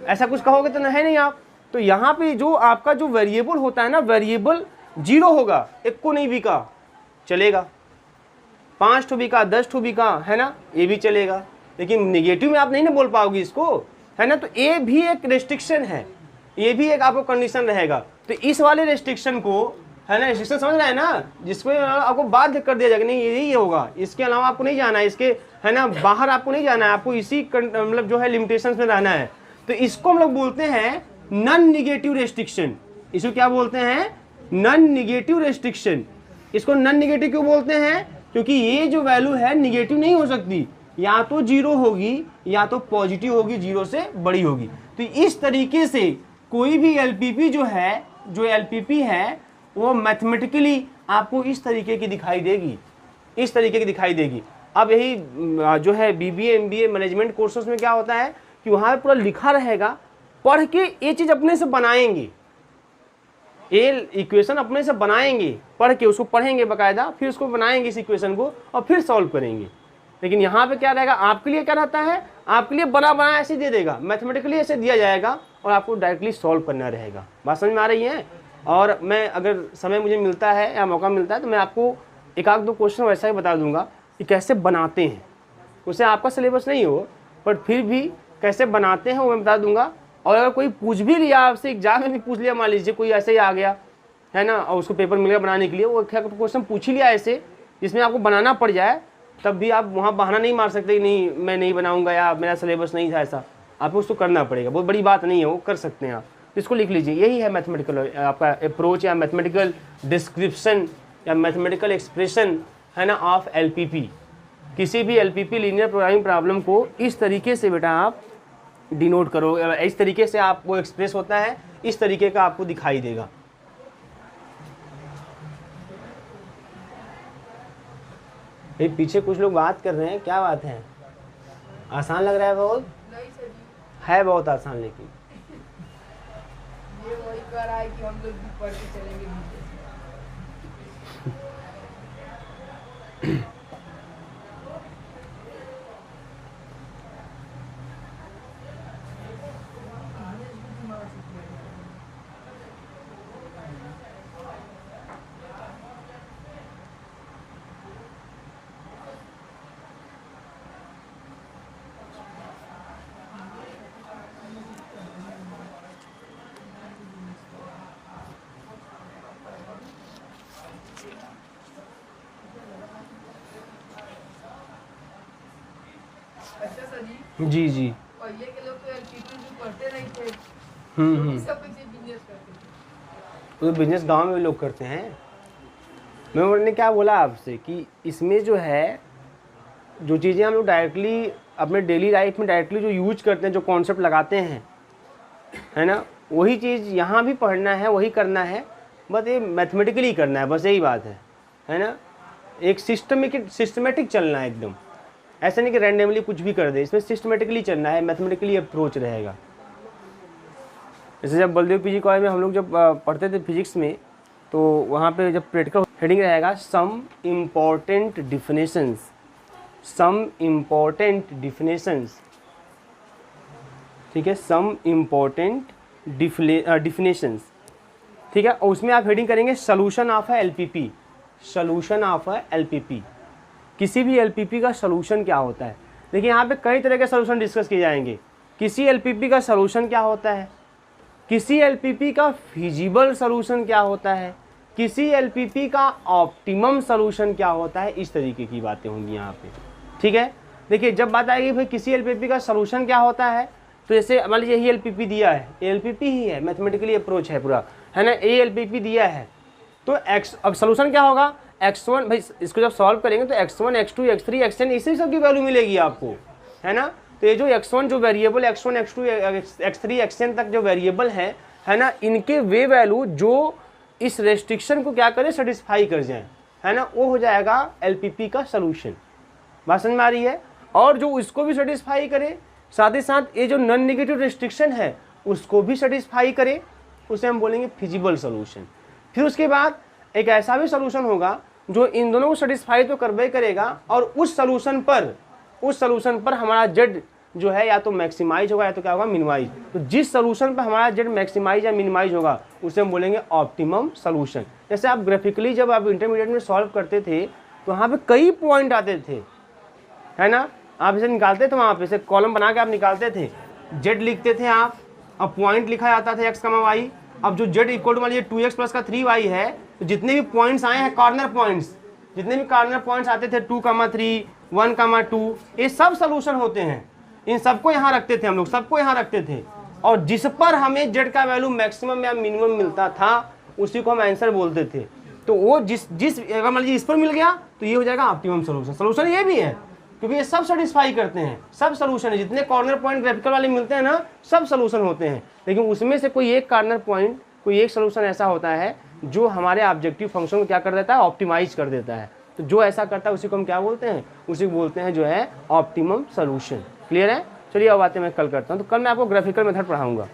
ऐसा कुछ कहोगे तो है नहीं आप। तो यहाँ पे जो आपका जो वेरिएबल होता है ना, वेरिएबल 0 होगा, एक को नहीं बिका चलेगा, 5 ठो बिका, 10 ठो बिका, है ना, ये भी चलेगा। लेकिन निगेटिव में आप नहीं ना बोल पाओगे इसको, है ना। तो ये भी एक रेस्ट्रिक्शन है, ये भी एक आपको कंडीशन रहेगा। तो इस वाले रेस्ट्रिक्शन को, है ना, रेस्ट्रिक्शन समझ रहा है ना, जिसको आपको बाध्य कर दिया जाएगा, नहीं यही होगा, इसके अलावा आपको नहीं जाना है, इसके, है ना, बाहर आपको नहीं जाना है, आपको इसी मतलब जो है लिमिटेशंस में रहना है। तो इसको हम लोग बोलते हैं नॉन निगेटिव रेस्ट्रिक्शन। इसको क्या बोलते हैं? Non negative restriction. इसको नॉन निगेटिव क्यों बोलते हैं? क्योंकि ये जो वैल्यू है निगेटिव नहीं हो सकती, या तो 0 होगी या तो पॉजिटिव होगी, 0 से बड़ी होगी। तो इस तरीके से कोई भी एलपीपी जो है, जो एलपीपी है वो मैथमेटिकली आपको इस तरीके की दिखाई देगी, इस तरीके की दिखाई देगी। अब यही जो है बीबीए एमबीए मैनेजमेंट कोर्सेज में क्या होता है कि वहाँ पूरा लिखा रहेगा, पढ़ के ये चीज़ अपने से बनाएंगे, ये इक्वेशन अपने से बनाएंगे, पढ़ के उसको पढ़ेंगे बाकायदा, फिर उसको बनाएंगे इस इक्वेशन को और फिर सॉल्व करेंगे। लेकिन यहाँ पे क्या रहेगा, आपके लिए क्या रहता है, आपके लिए बना बना ऐसे दे देगा, मैथमेटिकली ऐसे दिया जाएगा और आपको डायरेक्टली सॉल्व करना रहेगा। बात समझ में आ रही है? और मैं अगर समय मुझे मिलता है या मौका मिलता है तो मैं आपको एक आध दो क्वेश्चन वैसा ही बता दूंगा कि कैसे बनाते हैं। उसे आपका सिलेबस नहीं हो पर फिर भी कैसे बनाते हैं वो मैं बता दूंगा। और अगर कोई पूछ भी लिया आपसे, एग्जाम में भी पूछ लिया, मान लीजिए कोई ऐसे ही आ गया, है ना, और उसको पेपर मिल गया बनाने के लिए, वो क्वेश्चन पूछ ही लिया ऐसे जिसमें आपको बनाना पड़ जाए, तब भी आप वहाँ बहाना नहीं मार सकते नहीं मैं नहीं बनाऊंगा या मेरा सिलेबस नहीं था। ऐसा आपको उसको करना पड़ेगा, बहुत बड़ी बात नहीं है, वो कर सकते हैं आप। इसको लिख लीजिए, यही है मैथमेटिकल आपका अप्रोच या मैथमेटिकल डिस्क्रिप्शन या मैथमेटिकल एक्सप्रेशन, है ना, ऑफ एलपीपी। किसी भी एलपीपी लीनियर प्रोग्रामिंग प्रॉब्लम को इस तरीके से बेटा आप डिनोट करो, इस तरीके से आपको एक्सप्रेस होता है, इस तरीके का आपको दिखाई देगा। भाई पीछे कुछ लोग बात कर रहे हैं, क्या बात है? आसान लग रहा है बहुत? है बहुत आसान, लेकिन ये वही कर रहा है कि हम लोग भी पढ़ के चलेंगे। जी जी। पहले के लोग तो एलपीपी जो पढ़ते नहीं थे, हम्म। सब कुछ बिजनेस करते थे। तो बिजनेस गांव में भी लोग करते हैं। मैंने क्या बोला आपसे कि इसमें जो है, जो चीज़ें हम लोग डायरेक्टली अपने डेली लाइफ में डायरेक्टली जो यूज करते हैं, जो कॉन्सेप्ट लगाते हैं, है ना, वही चीज़ यहाँ भी पढ़ना है, वही करना है, बस ये मैथमेटिकली करना है, बस यही बात है ना। एक सिस्टमेटिक चलना है एकदम, ऐसा नहीं कि रैंडमली कुछ भी कर दे, इसमें सिस्टमेटिकली चलना है, मैथमेटिकली अप्रोच रहेगा। जैसे जब बलदेव पीजी कॉलेज में हम लोग जब पढ़ते थे फिजिक्स में, तो वहाँ पे जब प्रैक्टिकल हेडिंग रहेगा some important definitions, some important definitions, ठीक है, सम इम्पॉर्टेंट डिफिनेशंस, ठीक है। और उसमें आप हेडिंग करेंगे सॉल्यूशन ऑफ है एलपीपी, सॉल्यूशन ऑफ है एलपीपी, किसी भी एलपीपी का सॉल्यूशन क्या होता है। देखिए यहाँ पे कई तरह के सॉल्यूशन डिस्कस किए जाएंगे। किसी एलपीपी का सॉल्यूशन क्या होता है, किसी एलपीपी का फिजिबल सॉल्यूशन क्या होता है, किसी एलपीपी का ऑप्टिमम सॉल्यूशन क्या होता है, इस तरीके की बातें होंगी यहाँ पे, ठीक है। देखिए जब बात आएगी भाई किसी एलपीपी का सॉल्यूशन क्या होता है, तो जैसे मान लीजिए यही एलपीपी दिया है, एलपीपी ही है, मैथमेटिकली अप्रोच है पूरा, है ना, ए एलपीपी दिया है, तो एक्स, अब सॉल्यूशन क्या होगा, x1, भाई इसको जब सॉल्व करेंगे तो x1 x2 x3 xn इसी सब की वैल्यू मिलेगी आपको, है ना। तो ये जो x1 जो variable x1 x2 x3 xn तक जो वेरिएबल है ना, इनके वे वैल्यू जो इस रेस्ट्रिक्शन को क्या करें, सेटिस्फाई कर जाए, है ना, वो हो जाएगा एलपीपी का सॉल्यूशन। बात समझ में आ रही है। और जो इसको भी सेटिस्फाई करे, साथ ही साथ ये जो नॉन नेगेटिव रेस्ट्रिक्शन है उसको भी सेटिस्फाई करे, उसे हम बोलेंगे फिजिबल सॉल्यूशन। फिर उसके बाद एक ऐसा भी सॉल्यूशन होगा जो इन दोनों को सेटिस्फाई तो करबे करेगा, और उस सॉल्यूशन पर हमारा जेड जो है या तो मैक्सिमाइज होगा या तो क्या होगा, मिनिमाइज। तो जिस सॉल्यूशन पर हमारा जेड मैक्सिमाइज या मिनिमाइज होगा उसे हम बोलेंगे ऑप्टिमम सॉल्यूशन। जैसे आप ग्राफिकली जब आप इंटरमीडिएट में सॉल्व करते थे तो वहाँ पे कई पॉइंट आते थे, है ना, आप इसे निकालते थे, वहाँ पे से कॉलम बना के आप निकालते थे, जेड लिखते थे आप, अब पॉइंट लिखा जाता था एक्स कमा वाई। अब जो जेड इक्वल टू मान लीजिए 2x प्लस का 3y है, तो जितने भी पॉइंट्स आए हैं कॉर्नर पॉइंट्स, जितने भी कॉर्नर पॉइंट्स आते थे 2,3 1,2, ये सब सॉल्यूशन होते हैं। इन सबको यहाँ रखते थे हम लोग, सबको यहाँ रखते थे, और जिस पर हमें जेड का वैल्यू मैक्सिमम या मिनिमम मिलता था उसी को हम आंसर बोलते थे। तो वो जिस अगर मान लीजिए इस पर मिल गया तो ये हो जाएगा ऑप्टिमम सॉल्यूशन। सॉल्यूशन ये भी है क्योंकि ये सब सेटिस्फाई करते हैं, सब सॉल्यूशन है, जितने कॉर्नर पॉइंट ग्राफिकल वाले मिलते हैं ना, सब सॉल्यूशन होते हैं। लेकिन उसमें से कोई एक कॉर्नर पॉइंट, कोई एक सॉल्यूशन ऐसा होता है जो हमारे ऑब्जेक्टिव फंक्शन को क्या कर देता है, ऑप्टिमाइज कर देता है। तो जो ऐसा करता है उसी को हम क्या बोलते हैं, उसी को बोलते हैं जो है ऑप्टिमम सॉल्यूशन। क्लियर है। चलिए अब बातें मैं कल करता हूँ, तो कल मैं आपको ग्राफिकल मेथड पढ़ाऊंगा।